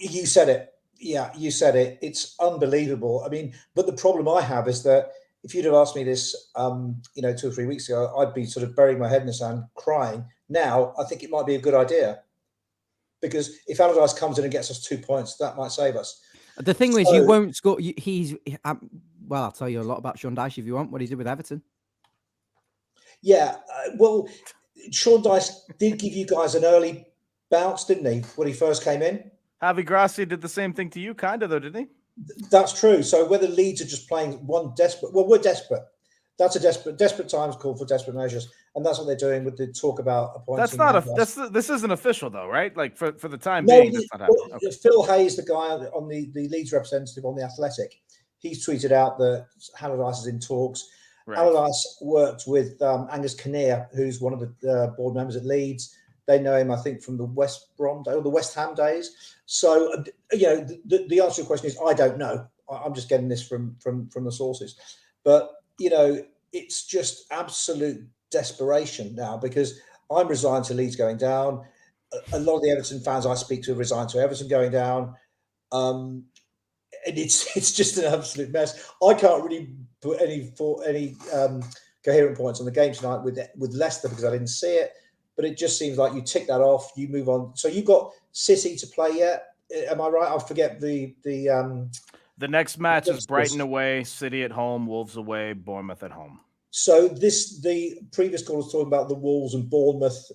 You said it. Yeah, you said it. It's unbelievable. I mean, but the problem I have is that if you'd have asked me this, 2 or 3 weeks ago, I'd be sort of burying my head in the sand, crying. Now, I think it might be a good idea, because if Allardyce comes in and gets us 2 points, that might save us. The thing is, you won't score. Well, I'll tell you a lot about Sean Dyche if you want. What he did with Everton. Yeah, well, Sean Dyche did give you guys an early bounce, didn't he, when he first came in? Javi Gracia did the same thing to you, kind of, though, didn't he? That's true. So whether Leeds are just playing one desperate, well, we're desperate. That's a desperate times call for desperate measures, and that's what they're doing with the talk about appointing. This isn't official though, right? Like for the time being, that's not happening. Okay. Phil Hayes, the guy on the Leeds representative on the Athletic, he's tweeted out that Allardyce is in talks. Right. Allardyce worked with Angus Kinnear, who's one of the board members at Leeds. They know him, I think, from the West Ham days. So, the answer to the question is, I don't know. I'm just getting this from the sources. But, it's just absolute desperation now, because I'm resigned to Leeds going down. A lot of the Everton fans I speak to are resigned to Everton going down. And it's just an absolute mess. I can't really put any coherent points on the game tonight with Leicester, because I didn't see it. But it just seems like you tick that off, you move on. So you've got City to play yet? Am I right? I forget the next match is Brighton away, City at home, Wolves away, Bournemouth at home. So the previous call was talking about the Wolves and Bournemouth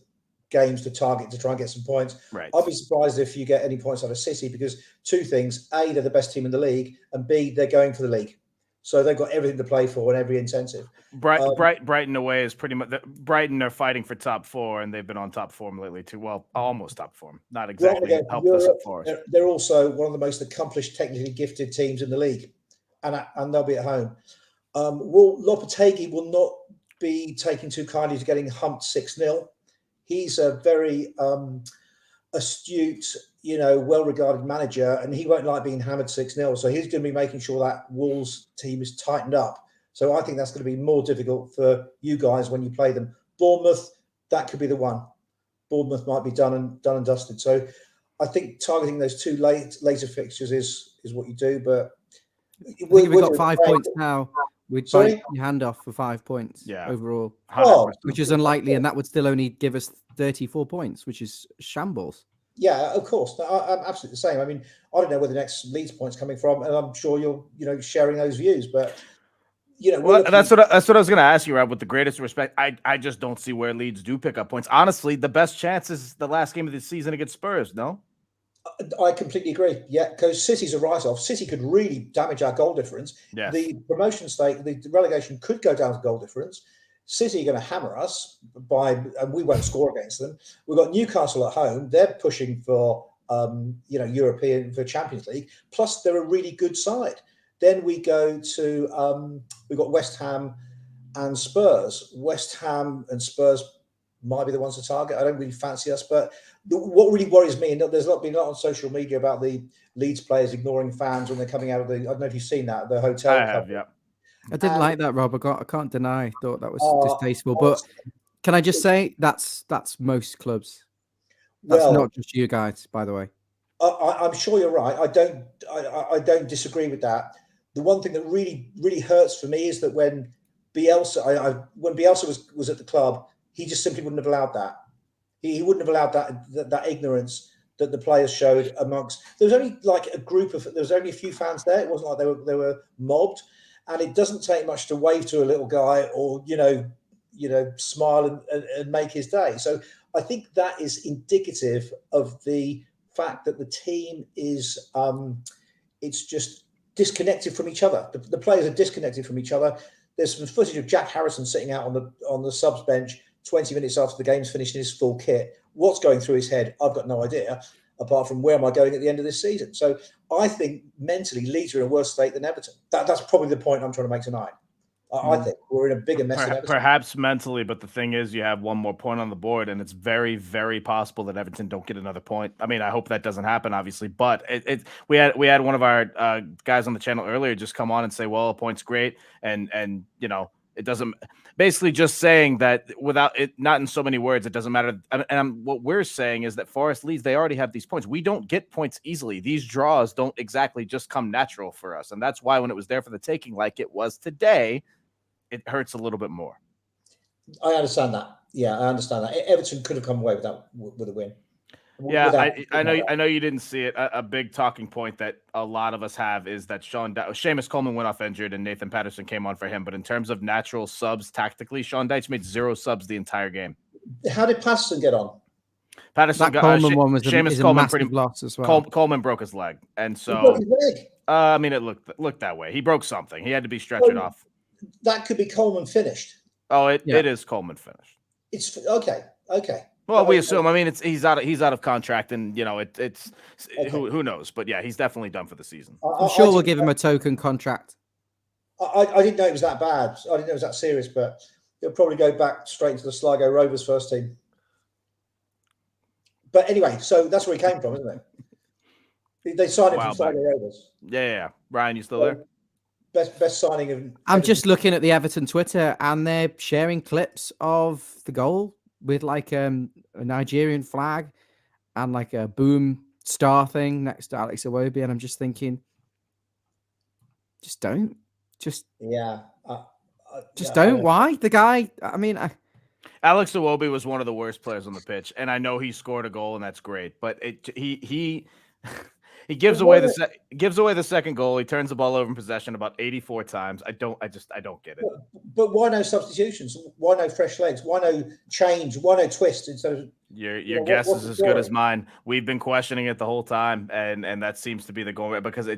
games to target to try and get some points. Right. I'd be surprised if you get any points out of City, because two things: A, they're the best team in the league, and B, they're going for the league. So they've got everything to play for and every incentive. Brighton away is pretty much Brighton are fighting for top 4, and they've been on top form lately too. Well, almost top form, not exactly helpless at Forest. They're also one of the most accomplished, technically gifted teams in the league, and they'll be at home. Lopetegui will not be taking too kindly to getting humped 6-0. He's a very astute, well-regarded manager, and he won't like being hammered 6-0. So he's going to be making sure that Wolves team is tightened up. So I think that's going to be more difficult for you guys when you play them. Bournemouth, that could be the one. Bournemouth might be done and dusted. So I think targeting those two later fixtures is what you do. But we've got 5 points now. We'd bite your hand off for 5 points overall, which is unlikely, and that would still only give us 34 points, which is shambles. Yeah, of course. I'm absolutely the same. I mean, I don't know where the next Leeds point's coming from, and I'm sure you're sharing those views. But that's what I was going to ask you, Rob. With the greatest respect, I just don't see where Leeds do pick up points. Honestly, the best chance is the last game of the season against Spurs. No. I completely agree. Yeah, because City's a write-off. City could really damage our goal difference. Yes. The promotion stake, the relegation could go down to goal difference. City are going to hammer us and we won't score against them. We've got Newcastle at home. They're pushing for, European, for Champions League. Plus, they're a really good side. Then we go to, we've got West Ham and Spurs. West Ham and Spurs might be the ones to target. I don't really fancy us, but what really worries me, and there's been a lot on social media about the Leeds players ignoring fans when they're coming out of I don't know if you've seen that, the hotel. I have, yeah. I didn't like that, Rob. I can't deny. I thought that was distasteful. But can I just say that's most clubs. That's not just you guys, by the way. I'm sure you're right. I don't disagree with that. The one thing that really, really hurts for me is that when Bielsa was at the club, he just simply wouldn't have allowed that. He wouldn't have allowed that ignorance that the players showed amongst. There was only there was only a few fans there. It wasn't like they were mobbed, and it doesn't take much to wave to a little guy or smile and make his day. So I think that is indicative of the fact that the team is it's just disconnected from each other. The players are disconnected from each other. There's some footage of Jack Harrison sitting out on the subs bench 20 minutes after the game's finished in his full kit. What's going through his head? I've got no idea, apart from where am I going at the end of this season? So I think mentally Leeds are in a worse state than Everton. That's probably the point I'm trying to make tonight. I think we're in a bigger mess than Everton. Perhaps mentally, but the thing is you have one more point on the board, and it's very, very possible that Everton don't get another point. I mean, I hope that doesn't happen, obviously, but we had one of our guys on the channel earlier just come on and say, well, a point's great, and it doesn't. Basically, just saying that without it, not in so many words, it doesn't matter. And what we're saying is that Forest Leeds, they already have these points. We don't get points easily. These draws don't exactly just come natural for us, and that's why when it was there for the taking, like it was today, it hurts a little bit more. I understand that. Yeah, I understand that. Everton could have come away with a win. Yeah, I know you didn't see it. A big talking point that a lot of us have is that Seamus Coleman went off injured and Nathan Patterson came on for him. But in terms of natural subs tactically, Sean Dyche made 0 subs the entire game. How did Patterson get on? Patterson got Coleman one was Seamus Coleman pretty loss as well. Coleman broke his leg, and so he broke his leg. I mean, it looked that way. He broke something. He had to be stretchered off. That could be Coleman finished. Oh, it is Coleman finished. It's okay. Well, we assume. I mean, he's out of contract, and it's okay. Who knows? But yeah, he's definitely done for the season. I'm sure we'll give him a token contract. I didn't know it was that bad. I didn't know it was that serious, but he'll probably go back straight into the Sligo Rovers first team. But anyway, so that's where he came from, isn't it? They signed him from Sligo Rovers. Yeah. Ryan, you still there? Best signing of. I'm just looking at the Everton Twitter, and they're sharing clips of the goal with like a Nigerian flag and like a boom star thing next to Alex Iwobi, and I'm just thinking, don't. Why? The guy, I mean, Alex Iwobi was one of the worst players on the pitch, and I know he scored a goal, and that's great, but he gives away the second goal. He turns the ball over in possession about 84 times. I don't get it. But why no substitutions? Why no fresh legs? Why no change? Why no twist? Your guess is as good as mine. We've been questioning it the whole time, and that seems to be the goal because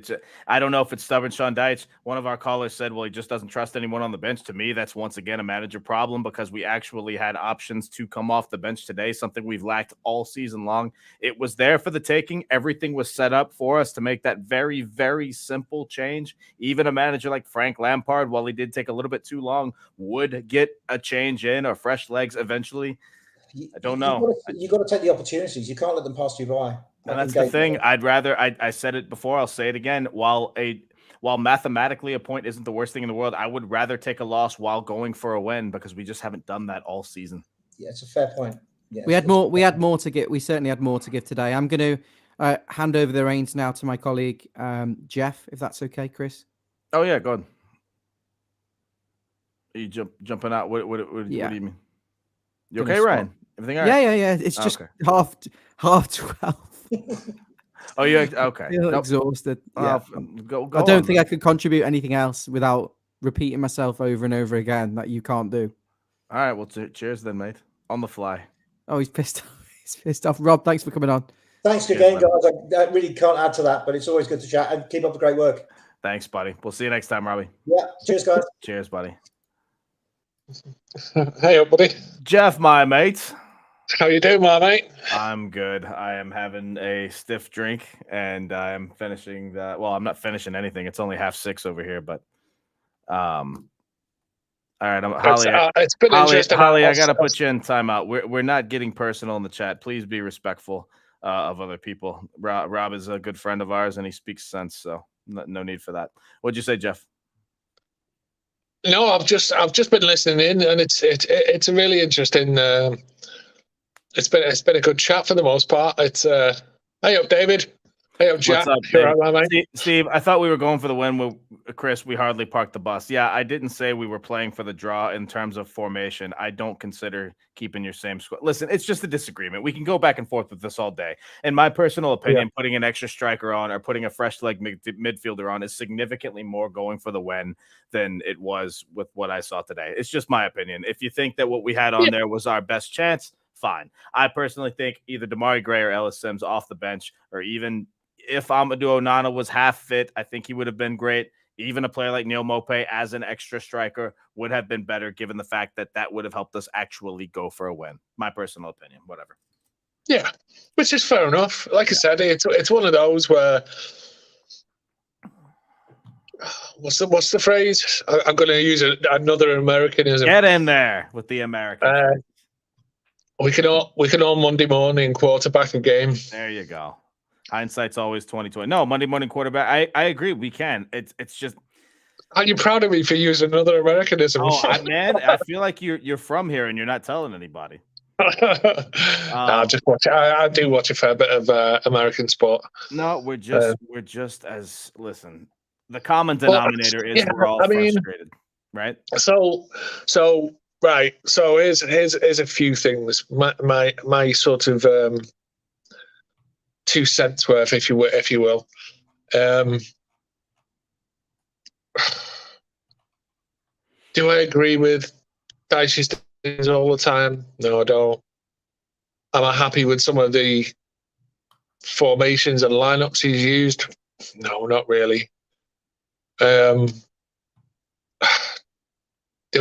I don't know if it's stubborn Sean Dyche. One of our callers said, well, he just doesn't trust anyone on the bench. To me, that's once again a manager problem because we actually had options to come off the bench today, something we've lacked all season long. It was there for the taking. Everything was set up for us to make that very, very simple change. Even a manager like Frank Lampard, while he did take a little bit too long, would get a change in or fresh legs eventually. I don't know. You got to take the opportunities. You can't let them pass you by. And that's the thing. I'd rather. I said it before. I'll say it again. While mathematically a point isn't the worst thing in the world, I would rather take a loss while going for a win because we just haven't done that all season. Yeah, it's a fair point. Yeah, we had more. We had more to give. We certainly had more to give today. I'm going to hand over the reins now to my colleague Jeff, if that's okay, Chris. Oh yeah, go on. Are you jumping out? What do you mean? You okay, Ryan? Everything all right? Yeah. It's just half 12. Oh, yeah. Okay. I feel exhausted. Yeah. Go I don't think I could contribute anything else without repeating myself over and over again that you can't do. All right. Well, cheers then, mate. On the fly. Oh, he's pissed off. He's pissed off. Rob, thanks for coming on. Thanks again, guys. I really can't add to that, but it's always good to chat and keep up the great work. Thanks, buddy. We'll see you next time, Robbie. Yeah. Cheers, guys. Cheers, buddy. Hey up, buddy. Jeff, my mate. How you doing, my mate? I'm good. I am having a stiff drink, and I'm finishing that. Well, I'm not finishing anything. It's only 6:30 over here, but all right. Holly. It's been interesting. Holly, I gotta put you in timeout. We're not getting personal in the chat. Please be respectful of other people. Rob is a good friend of ours, and he speaks sense, so no need for that. What'd you say, Jeff? No, I've just been listening in, and it's a really interesting. It's been a good chat for the most part. It's hey up, David. Hey up, Jack. Steve, I thought we were going for the win with Chris. We hardly parked the bus. Yeah, I didn't say we were playing for the draw in terms of formation. I don't consider keeping your same squad. Listen, it's just a disagreement. We can go back and forth with this all day. In my personal opinion, putting an extra striker on or putting a fresh leg midfielder on is significantly more going for the win than it was with what I saw today. It's just my opinion. If you think that what we had on there was our best chance, fine. I personally think either Damari Gray or Ellis Sims off the bench, or even if Amadou Onana was half fit, I think he would have been great. Even a player like Neil Maupay as an extra striker would have been better, given the fact that would have helped us actually go for a win. My personal opinion, whatever. Yeah, which is fair enough. Like I said, it's one of those where what's the phrase? I'm going to use another Americanism. Get in there with the American. We can all Monday morning quarterback a game. There you go. Hindsight's always 20/20. No, Monday morning quarterback. I agree. We can. It's just. Are you proud of me for using another Americanism? Oh, man, I feel like you're from here and you're not telling anybody. I just watch. I do watch a fair bit of American sport. No, we're just as listen. The common denominator is we're all frustrated, right? So right. So here's a few things. My sort of 2 cents worth, if you will. Do I agree with Dyche's things all the time? No, I don't. Am I happy with some of the formations and lineups he's used? No, not really. Do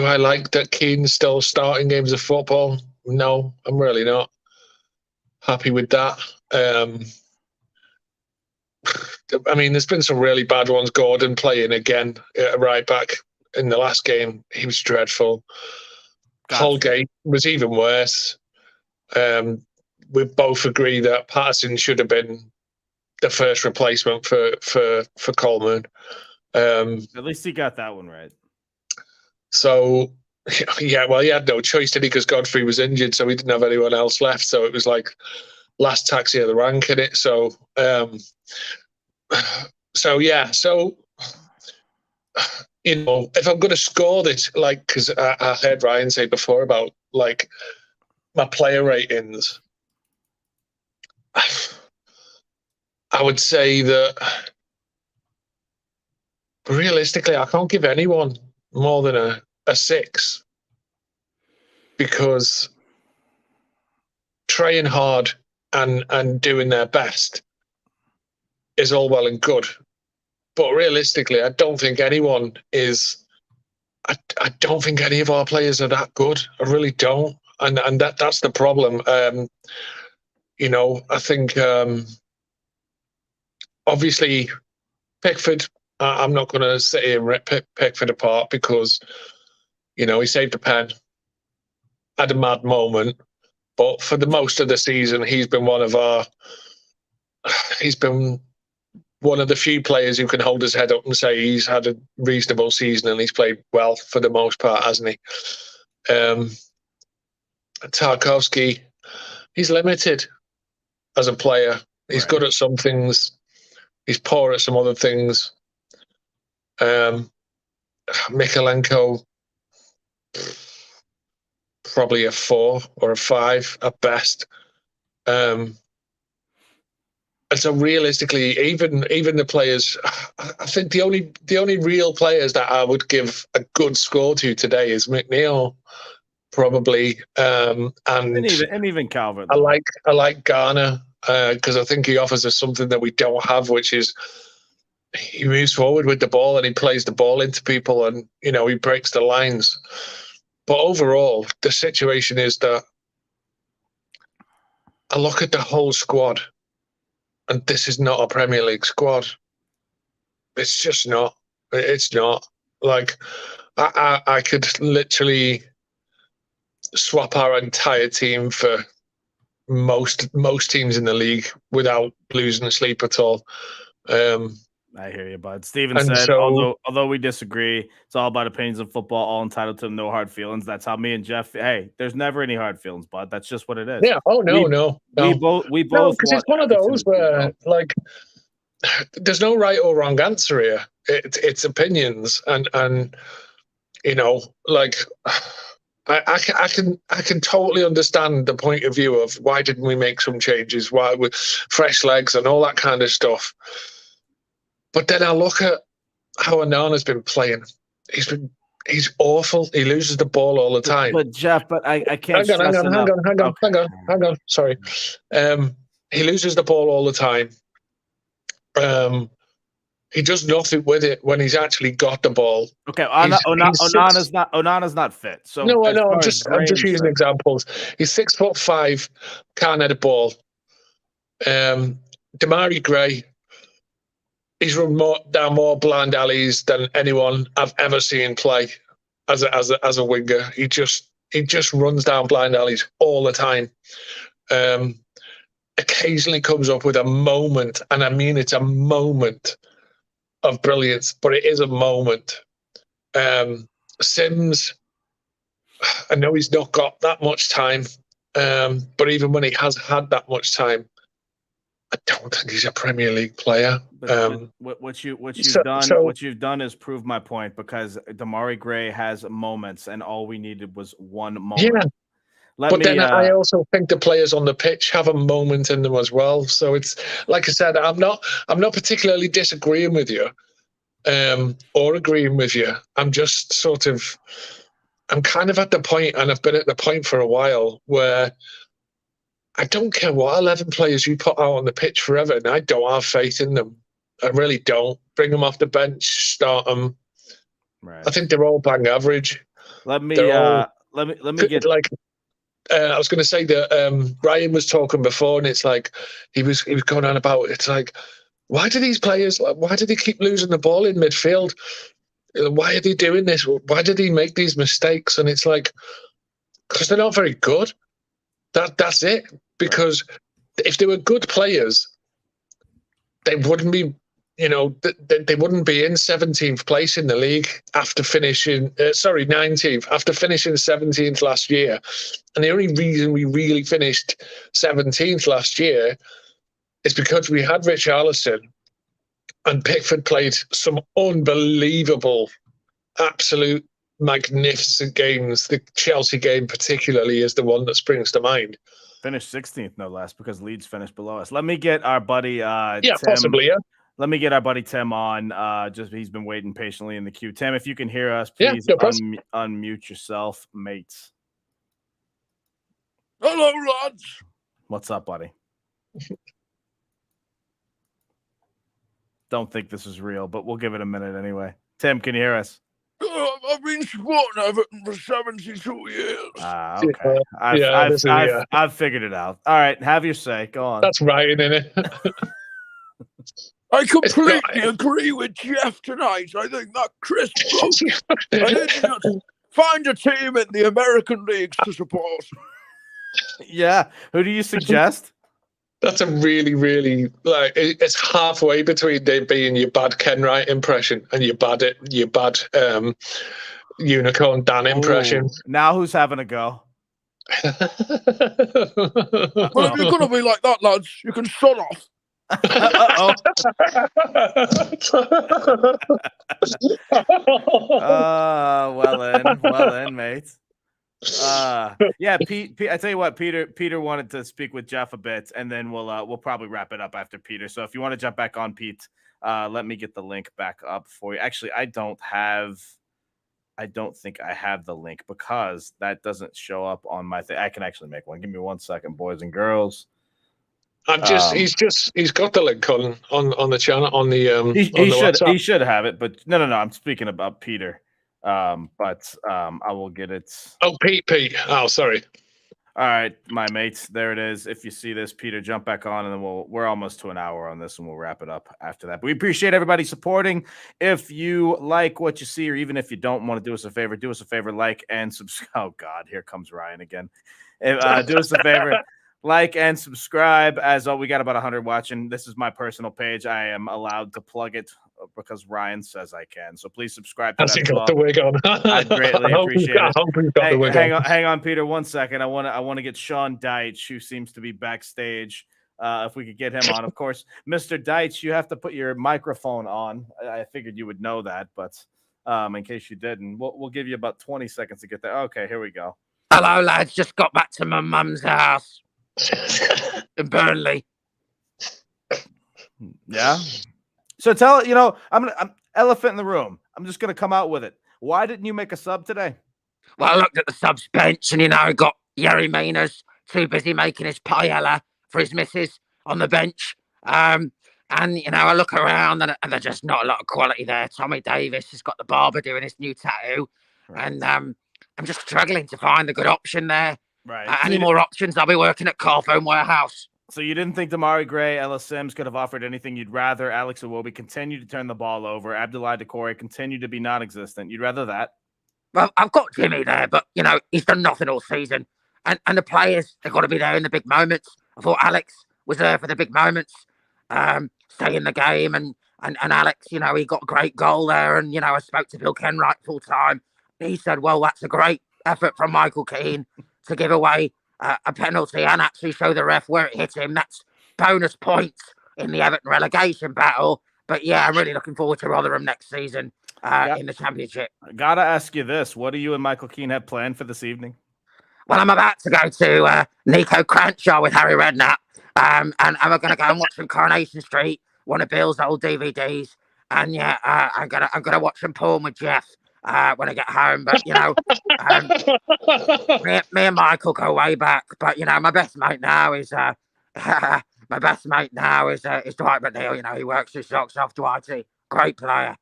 I like that Keane's still starting games of football? No, I'm really not happy with that. I mean, there's been some really bad ones. Gordon playing again right back in the last game. He was dreadful. Holgate was even worse. We both agree that Patterson should have been the first replacement for Coleman. At least he got that one right. So, yeah, well, he had no choice, did he? Because Godfrey was injured, so he didn't have anyone else left. So it was like last taxi of the rank in it. So, you know, if I'm going to score this, like, because I heard Ryan say before about like my player ratings, I would say that realistically, I can't give anyone more than a 6, because trying hard and doing their best is all well and good. But realistically, I don't think anyone is. I don't think any of our players are that good. I really don't, and that's the problem. I think obviously Pickford. I'm not going to sit here and rip Pickford apart because he saved the pen, had a mad moment, but for the most of the season, he's been one of the few players who can hold his head up and say he's had a reasonable season and he's played well for the most part, hasn't he? Tarkowski, he's limited as a player. He's good at some things. He's poor at some other things. Mikalenko, probably a 4 or a 5 at best. And so realistically, even the players, I think the only real players that I would give a good score to today is McNeil, probably, and even Calvert. I like Garner because I think he offers us something that we don't have, which is he moves forward with the ball and he plays the ball into people, and he breaks the lines. But overall, the situation is that I look at the whole squad. And this is not a Premier League squad. It's just not. It's not. Like, I could literally swap our entire team for most teams in the league without losing sleep at all. I hear you, bud. Steven said, although we disagree, it's all about opinions of football, all entitled to no hard feelings. That's how me and Jeff, hey, there's never any hard feelings, bud. That's just what it is. Yeah. Oh, no. We both because it's one of those where, like, there's no right or wrong answer here. It's opinions. And like, I can totally understand the point of view of why didn't we make some changes, why with fresh legs and all that kind of stuff. But then I look at how Onana's been playing. He's awful. He loses the ball all the time. But Jeff, I can't. Hang on. Sorry. He loses the ball all the time. He does nothing with it when he's actually got the ball. Okay, Onana's not fit. So no, I'm just using examples. He's 6'5", can't head a ball. Damari Gray. He's run down more blind alleys than anyone I've ever seen play as a winger. He just runs down blind alleys all the time. Occasionally comes up with a moment, and I mean it's a moment of brilliance, but it is a moment. Sims, I know he's not got that much time, but even when he has had that much time, I don't think he's a Premier League player. What you've done is prove my point, because Damari Gray has moments, and all we needed was one moment. Yeah. I also think the players on the pitch have a moment in them as well. So it's like I said, I'm not particularly disagreeing with you, or agreeing with you. I'm just I'm kind of at the point, and I've been at the point for a while, where I don't care what 11 players you put out on the pitch for Everton. I don't have faith in them. I really don't. Bring them off the bench, start them. Right. I think they're all bang average. Let me get like. I was going to say that Ryan was talking before, and it's like he was going on about. It's like, why do these players? Why do they keep losing the ball in midfield? Why are they doing this? Why did he make these mistakes? And it's like, because they're not very good. That's it. Because if they were good players, they wouldn't be, they wouldn't be in 17th place in the league after finishing, 19th, after finishing 17th last year. And the only reason we really finished 17th last year is because we had Richarlison, and Pickford played some unbelievable, absolute magnificent games. The Chelsea game particularly is the one that springs to mind. Finished 16th, no less, because Leeds finished below us. Let me get our buddy Tim. Possibly, yeah. Let me get our buddy Tim on. He's been waiting patiently in the queue. Tim, if you can hear us, please unmute yourself, mates. Hello, lads. What's up, buddy? Don't think this is real, but we'll give it a minute anyway. Tim, can you hear us? I've been supporting Everton for 72 years. Okay. I've figured it out. All right, have your say. Go on. That's right, isn't it? I completely agree with Jeff tonight. I think that Chris Brook, I think just find a team in the American leagues to support. Yeah. Who do you suggest? That's a really, really it's halfway between being your bad Ken Wright impression and your bad Unicorn Dan impression. Now who's having a go? Well, if you're gonna be like that, lads, you can shut off. Well in, mate. Yeah, Pete. I tell you what, Peter wanted to speak with Jeff a bit, and then we'll probably wrap it up after Peter. So if you want to jump back on, Pete, let me get the link back up for you. Actually, I don't think I have the link because that doesn't show up on my thing. I can actually make one. Give me 1 second, boys and girls. He's got the link on the channel on the he should have it, but no. I'm speaking about Peter. But I will get it. Oh, Pete. Oh, sorry. All right, my mates. There it is. If you see this, Peter, jump back on, and then we're almost to an hour on this, and we'll wrap it up after that. But we appreciate everybody supporting. If you like what you see, or even if you don't want to do us a favor, like and subscribe. Oh God, here comes Ryan again. Do us a favor. Like and subscribe. As we got about 100 watching. This is my personal page. I am allowed to plug it because Ryan says I can. So please subscribe to that. As got the wig on. I greatly appreciate it. I hope you've got the wig on. Hang on, Peter. 1 second. I want to get Sean Dyche, who seems to be backstage. If we could get him on, of course, Mr. Dyche, you have to put your microphone on. I figured you would know that, but in case you didn't, we'll give you about 20 seconds to get there. Okay, here we go. Hello, lads. Just got back to my mum's house in Burnley. Yeah. So I'm elephant in the room. I'm just gonna come out with it. Why didn't you make a sub today? Well, I looked at the subs bench and got Yerry Minas too busy making his paella for his missus on the bench. And I look around and there's just not a lot of quality there. Tommy Davis has got the barber doing his new tattoo, right. And I'm just struggling to find a good option there. Right. Any more options? I'll be working at Carphone Warehouse. So you didn't think Damari Gray, Ellis Sims could have offered anything you'd rather? Alex Iwobi continue to turn the ball over. Abdoulaye Doucouré continue to be non-existent. You'd rather that? Well, I've got Jimmy there, but, he's done nothing all season. And the players, they've got to be there in the big moments. I thought Alex was there for the big moments, stay in the game. And Alex, he got a great goal there. And, I spoke to Bill Kenwright full time. He said, well, that's a great effort from Michael Keane to give away a penalty and actually show the ref where it hit him. That's bonus points in the Everton relegation battle. But yeah, I'm really looking forward to Rotherham next season in the Championship. I gotta ask you this: what do you and Michael Keane have planned for this evening? Well, I'm about to go to Nico Cranshaw with Harry Redknapp, and we're going to go and watch some Coronation Street, one of Bill's old DVDs, and yeah, I'm gonna watch some porn with Jeff. When I get home, but me and Michael go way back. But my best mate now is Dwight McNeil. He works his socks off. Dwighty, great player.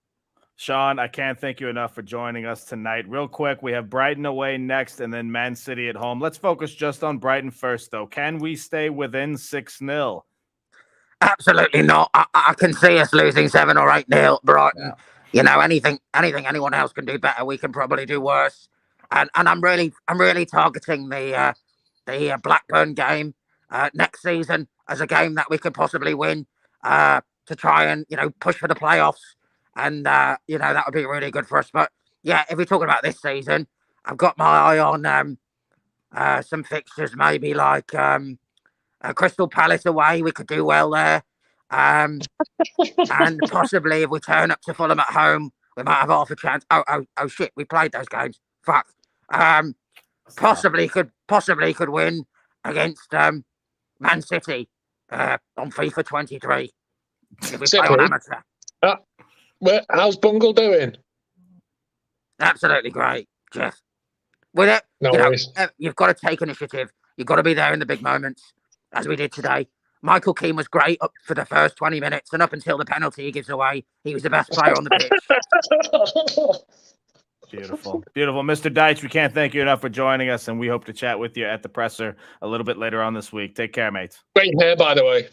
Sean, I can't thank you enough for joining us tonight. Real quick, we have Brighton away next, and then Man City at home. Let's focus just on Brighton first, though. Can we stay within 6-0? Absolutely not. I can see us losing 7 or 8-0. Brighton. Yeah. Anything anyone else can do better, we can probably do worse. And I'm really targeting the Blackburn game next season as a game that we could possibly win to try and push for the playoffs. And that would be really good for us. But yeah, if we're talking about this season, I've got my eye on some fixtures, maybe like Crystal Palace away. We could do well there. And possibly if we turn up to Fulham at home, we might have half a chance. Oh shit, we played those games. Fuck. Possibly could win against Man City on FIFA 23 if we play on amateur. How's Bungle doing? Absolutely great, Jeff. With it, no worries. You've got to take initiative. You've got to be there in the big moments. as we did today. Michael Keane was great up for the first 20 minutes, and up until the penalty he gives away, he was the best player on the pitch. Beautiful. Beautiful. Mr. Dyche, we can't thank you enough for joining us, and we hope to chat with you at the presser a little bit later on this week. Take care, mate. Great hair, by the way.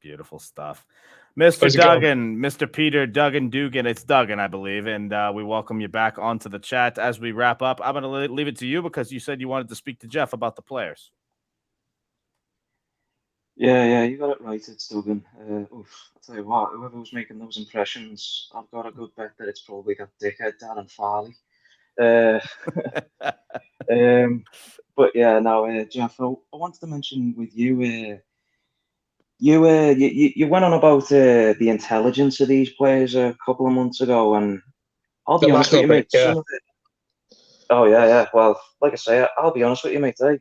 Beautiful stuff. Mr. How's it Duggan, Mr. Peter Duggan. It's Duggan, I believe, and we welcome you back onto the chat. As we wrap up, I'm going to leave it to you because you said you wanted to speak to Jeff about the players. Yeah, you got it right. It's Duggan. I'll tell you what, whoever was making those impressions, I've got a good bet that it's probably got dickhead Darren Farley. But yeah, no, Jeff, I wanted to mention with you, you went on about the intelligence of these players a couple of months ago, and I'll be honest with you, mate. Yeah. Some of it. Oh yeah. Well, like I say, I'll be honest with you, mate. I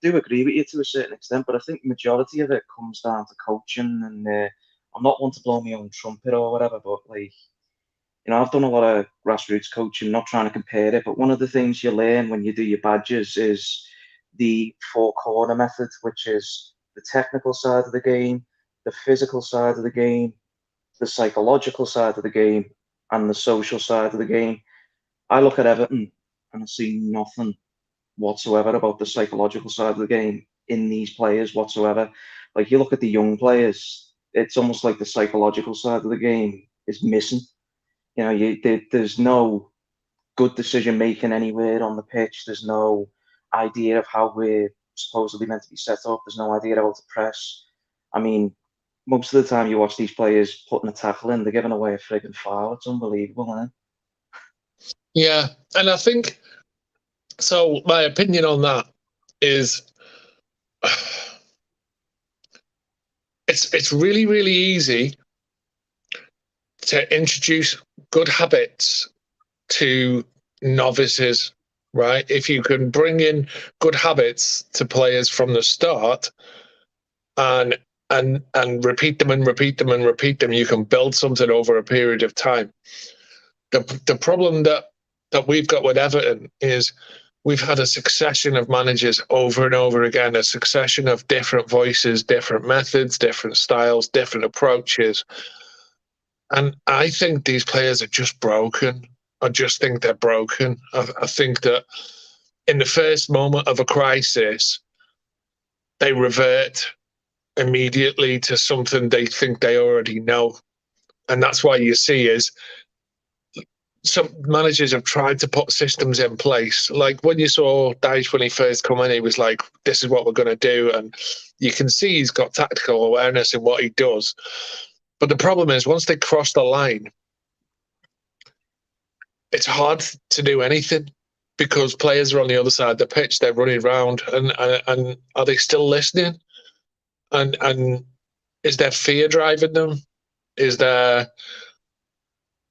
do agree with you to a certain extent, but I think the majority of it comes down to coaching. And I'm not one to blow my own trumpet or whatever, but like, you know, I've done a lot of grassroots coaching, not trying to compare it, but one of the things you learn when you do your badges is the four corner method, which is the technical side of the game, the physical side of the game, the psychological side of the game, and the social side of the game. I look at Everton and I see nothing whatsoever about the psychological side of the game in these players whatsoever. Like, you look at the young players, it's almost like the psychological side of the game is missing. You know, there's no good decision making anywhere on the pitch. There's no idea of how we're supposedly meant to be set up. There's no idea how to press. I mean, most of the time you watch these players putting a tackle in, they're giving away a frigging foul. It's unbelievable, isn't it? Yeah, and I think so. My opinion on that is it's really, really easy to introduce good habits to novices, right? If you can bring in good habits to players from the start and repeat them and repeat them and repeat them, you can build something over a period of time. The problem that we've got with Everton is we've had a succession of managers over and over again, a succession of different voices, different methods, different styles, different approaches. And I think these players are just broken. I just think they're broken. I think that in the first moment of a crisis, they revert immediately to something they think they already know. And that's why you see is some managers have tried to put systems in place. Like when you saw Dyche when he first come in, he was like, this is what we're going to do. And you can see he's got tactical awareness in what he does. But the problem is once they cross the line, it's hard to do anything because players are on the other side of the pitch. They're running around, and are they still listening? And is there fear driving them? Is there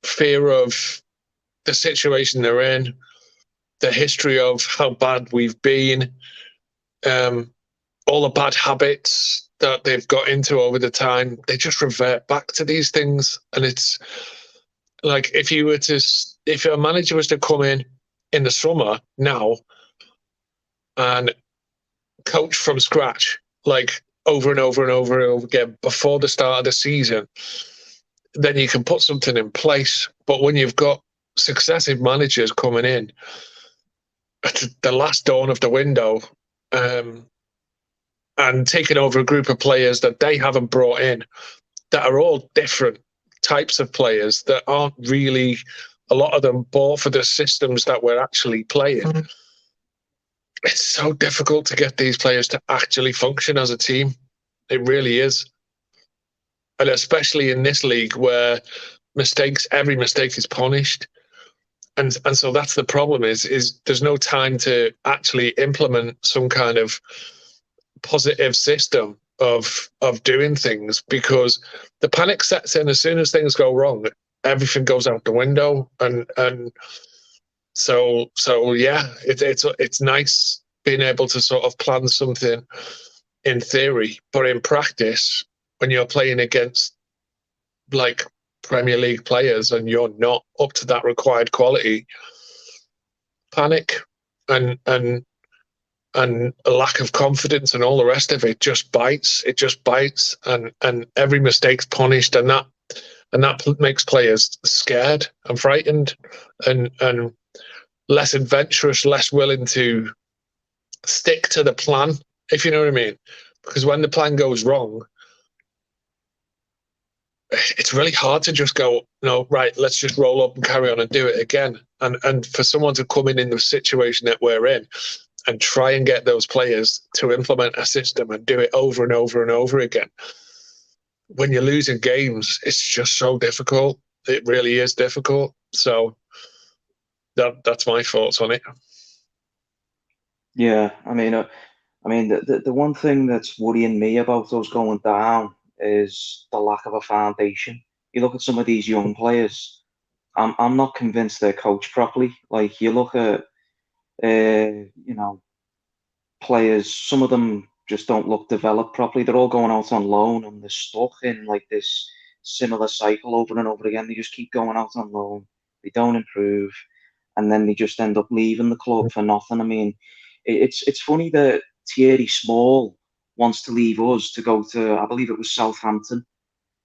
fear of the situation they're in, the history of how bad we've been, all the bad habits that they've got into over the time? They just revert back to these things. And it's like if a manager was to come in the summer now and coach from scratch, like over and over and over and over again before the start of the season, then you can put something in place. But when you've got successive managers coming in at the last dawn of the window and taking over a group of players that they haven't brought in, that are all different types of players that aren't really, a lot of them, bought for the systems that we're actually playing. It's so difficult to get these players to actually function as a team. It really is. And especially in this league where every mistake is punished. And so that's the problem is there's no time to actually implement some kind of positive system of doing things, because the panic sets in as soon as things go wrong. Everything goes out the window, and so yeah, it's nice being able to sort of plan something in theory, but in practice, when you're playing against like Premier League players and you're not up to that required quality, panic and and a lack of confidence and all the rest of it just bites. It just bites, and every mistake's punished, and that makes players scared and frightened, and less adventurous, less willing to stick to the plan, if you know what I mean. Because when the plan goes wrong, it's really hard to just go, no, right, let's just roll up and carry on and do it again. And for someone to come in the situation that we're in and try and get those players to implement a system and do it over and over and over again, when you're losing games, it's just so difficult. It really is difficult. So that's my thoughts on it. Yeah, I mean, the one thing that's worrying me about us going down is the lack of a foundation. You look at some of these young players. I'm not convinced they're coached properly. Like you look at, players. Some of them just don't look developed properly. They're all going out on loan and they're stuck in like this similar cycle over and over again. They just keep going out on loan. They don't improve, and then they just end up leaving the club for nothing. I mean, it's funny that Thierry Small wants to leave us to go to, I believe it was Southampton.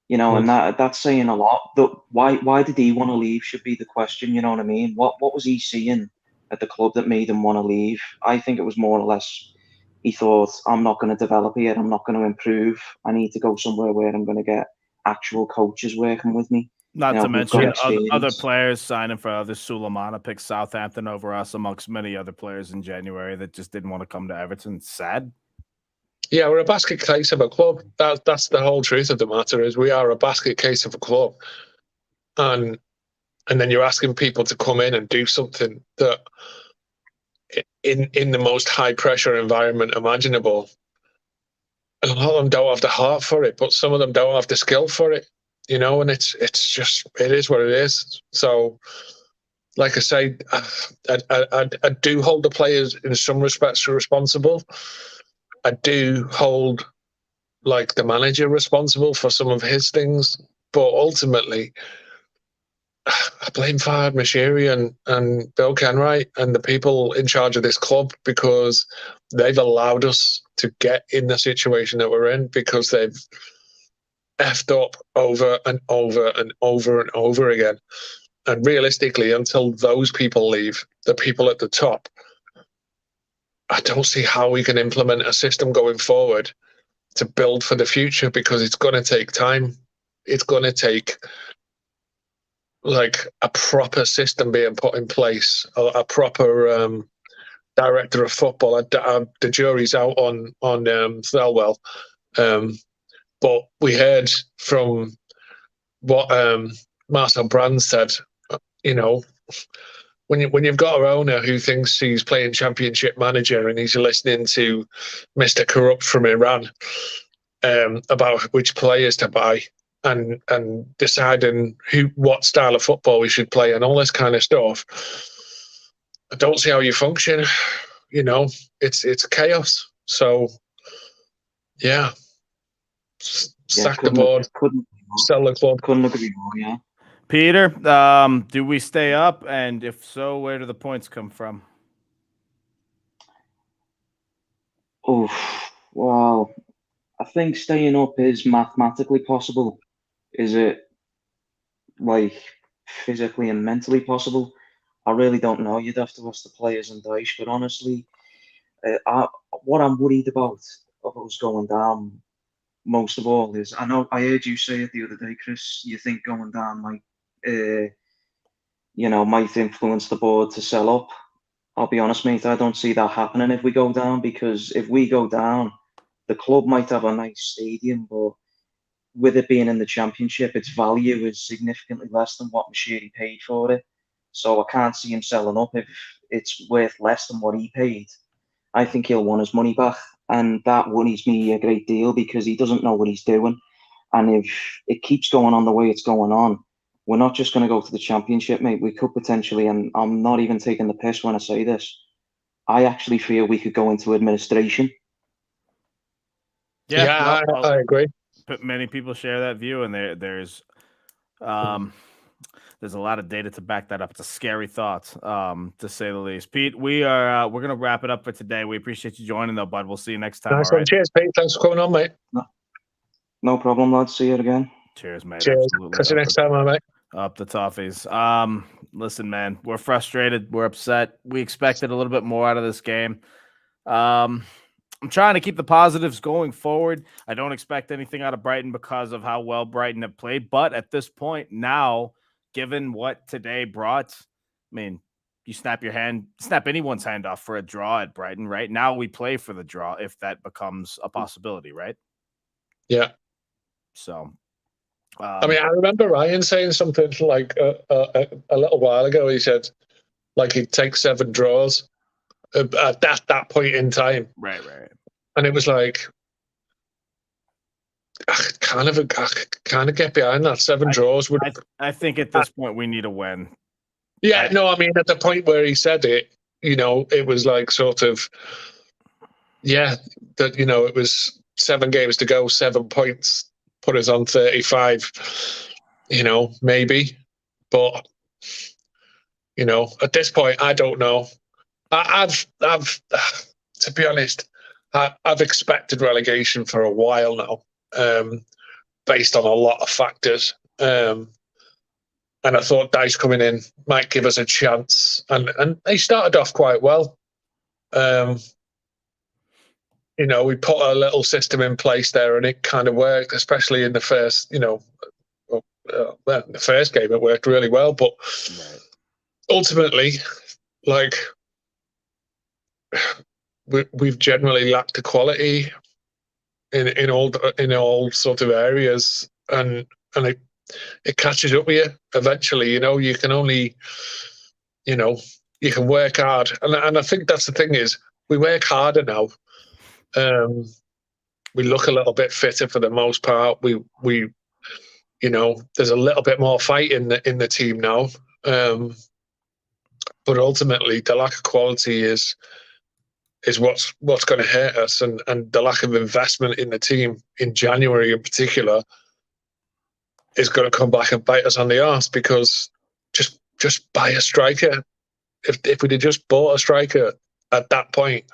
And that's saying a lot. Why did he want to leave should be the question. You know what I mean? What was he seeing at the club that made him want to leave? I think it was more or less he thought, I'm not going to develop here. I'm not going to improve. I need to go somewhere where I'm going to get actual coaches working with me. Not to mention other players signing for other. Sulemana picked Southampton over us, amongst many other players in January that just didn't want to come to Everton. Sad. Yeah, we're a basket case of a club. That's the whole truth of the matter, is we are a basket case of a club. And then you're asking people to come in and do something that in the most high pressure environment imaginable. And a lot of them don't have the heart for it, but some of them don't have the skill for it, and it is what it is. So like I say, I do hold the players in some respects responsible. I do hold like the manager responsible for some of his things, but ultimately I blame Fahad Mashiri and Bill Kenwright and the people in charge of this club, because they've allowed us to get in the situation that we're in, because they've effed up over and over and over and over again. And realistically, until those people leave, the people at the top, I don't see how we can implement a system going forward to build for the future, because it's going to take time. It's going to take like a proper system being put in place, a proper director of football. The jury's out on Thelwell, but we heard from what Marcel Brand said. When you've got an owner who thinks he's playing Championship manager and he's listening to Mr. Corrupt from Iran about which players to buy and deciding what style of football we should play and all this kind of stuff, I don't see how you function. It's chaos. So yeah, sack the board, sell the club. Couldn't agree more. Yeah. Peter, do we stay up? And if so, where do the points come from? Oh, well, I think staying up is mathematically possible. Is it like physically and mentally possible? I really don't know. You'd have to ask the players and Dyche. But honestly, what I'm worried about of us going down most of all is, I know I heard you say it the other day, Chris. You think going down might influence the board to sell up. I'll be honest, mate, I don't see that happening if we go down, because if we go down, the club might have a nice stadium, but with it being in the Championship, its value is significantly less than what Mashiri paid for it. So I can't see him selling up if it's worth less than what he paid. I think he'll want his money back, and that worries me a great deal, because he doesn't know what he's doing. And if it keeps going on the way it's going on, we're not just going to go to the Championship, mate. We could potentially, and I'm not even taking the piss when I say this, I actually feel we could go into administration. Yeah, I agree. But many people share that view, and there's there's a lot of data to back that up. It's a scary thought, to say the least. Pete, we're gonna wrap it up for today. We appreciate you joining, though, bud. We'll see you next time. Nice all one. right? Cheers, Pete. Thanks for coming on, mate. No problem, lads. See you again. Cheers, mate. Cheers. Absolutely. Catch you next time, mate. Up the Toffees. Listen, man, we're frustrated. We're upset. We expected a little bit more out of this game. I'm trying to keep the positives going forward. I don't expect anything out of Brighton because of how well Brighton have played. But at this point now, given what today brought, I mean, you snap anyone's hand off for a draw at Brighton, right? Now we play for the draw if that becomes a possibility, right? Yeah. So, I mean, I remember Ryan saying something like a little while ago. He said, like, he'd take 7 draws at that point in time. Right. And it was like, I kind of get behind that. 7 draws would. I think at this point we need a win. Yeah, no, I mean, at the point where he said it, it was like sort of, yeah, that, it was 7 games to go, 7 points, put us on 35, maybe. But, at this point, I don't know. I've to be honest, I've expected relegation for a while now, based on a lot of factors. And I thought Dyche coming in might give us a chance. And he started off quite well. We put a little system in place there and it kind of worked, especially in the first, the first game, it worked really well. But ultimately, like, we've generally lacked the quality in all sort of areas, and it catches up with you eventually. You can only, you can work hard, and I think that's the thing is we work harder now. We look a little bit fitter for the most part. We there's a little bit more fight in the team now. But ultimately, the lack of quality is what's going to hurt us, and the lack of investment in the team in January in particular is going to come back and bite us on the arse, because just buy a striker. If we'd have just bought a striker at that point,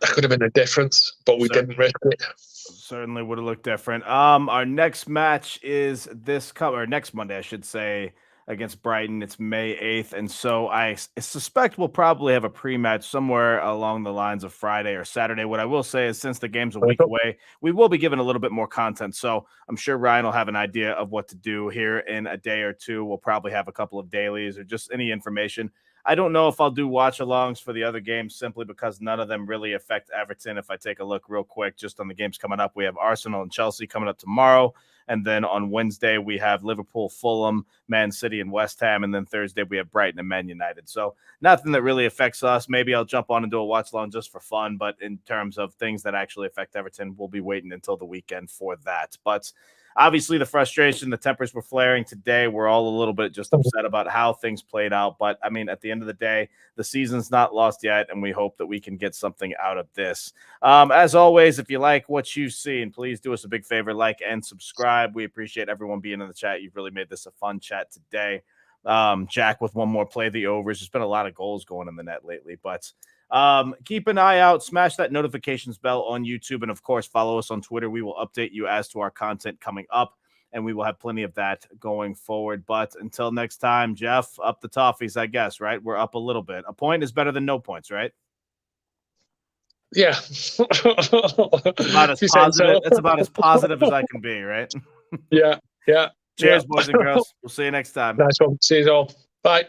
that could have been a difference, but we didn't risk it. Certainly would have looked different. Our next match is next Monday, I should say, against Brighton. It's May 8th. And so I suspect we'll probably have a pre-match somewhere along the lines of Friday or Saturday. What I will say is, since the game's a week away, we will be given a little bit more content. So I'm sure Ryan will have an idea of what to do here in a day or two. We'll probably have a couple of dailies or just any information. I don't know if I'll do watch-alongs for the other games, simply because none of them really affect Everton. If I take a look real quick just on the games coming up, we have Arsenal and Chelsea coming up tomorrow. And then on Wednesday, we have Liverpool, Fulham, Man City, and West Ham. And then Thursday, we have Brighton and Man United. So nothing that really affects us. Maybe I'll jump on and do a watch-along just for fun. But in terms of things that actually affect Everton, we'll be waiting until the weekend for that. But obviously, the frustration, the tempers were flaring today. We're all a little bit just upset about how things played out. But, I mean, at the end of the day, the season's not lost yet, and we hope that we can get something out of this. As always, if you like what you've seen, please do us a big favor, like and subscribe. We appreciate everyone being in the chat. You've really made this a fun chat today. Jack with one more play the overs. There's been a lot of goals going in the net lately, but keep an eye out, smash that notifications bell on YouTube, and of course follow us on Twitter. We will update you as to our content coming up, and we will have plenty of that going forward. But until next time, Jeff, up the Toffees, I guess, right? We're up a little bit. A point is better than no points, right? Yeah. It's about as positive as I can be, right? Yeah. Cheers, boys and girls. We'll see you next time. Nice one. See you all. Bye.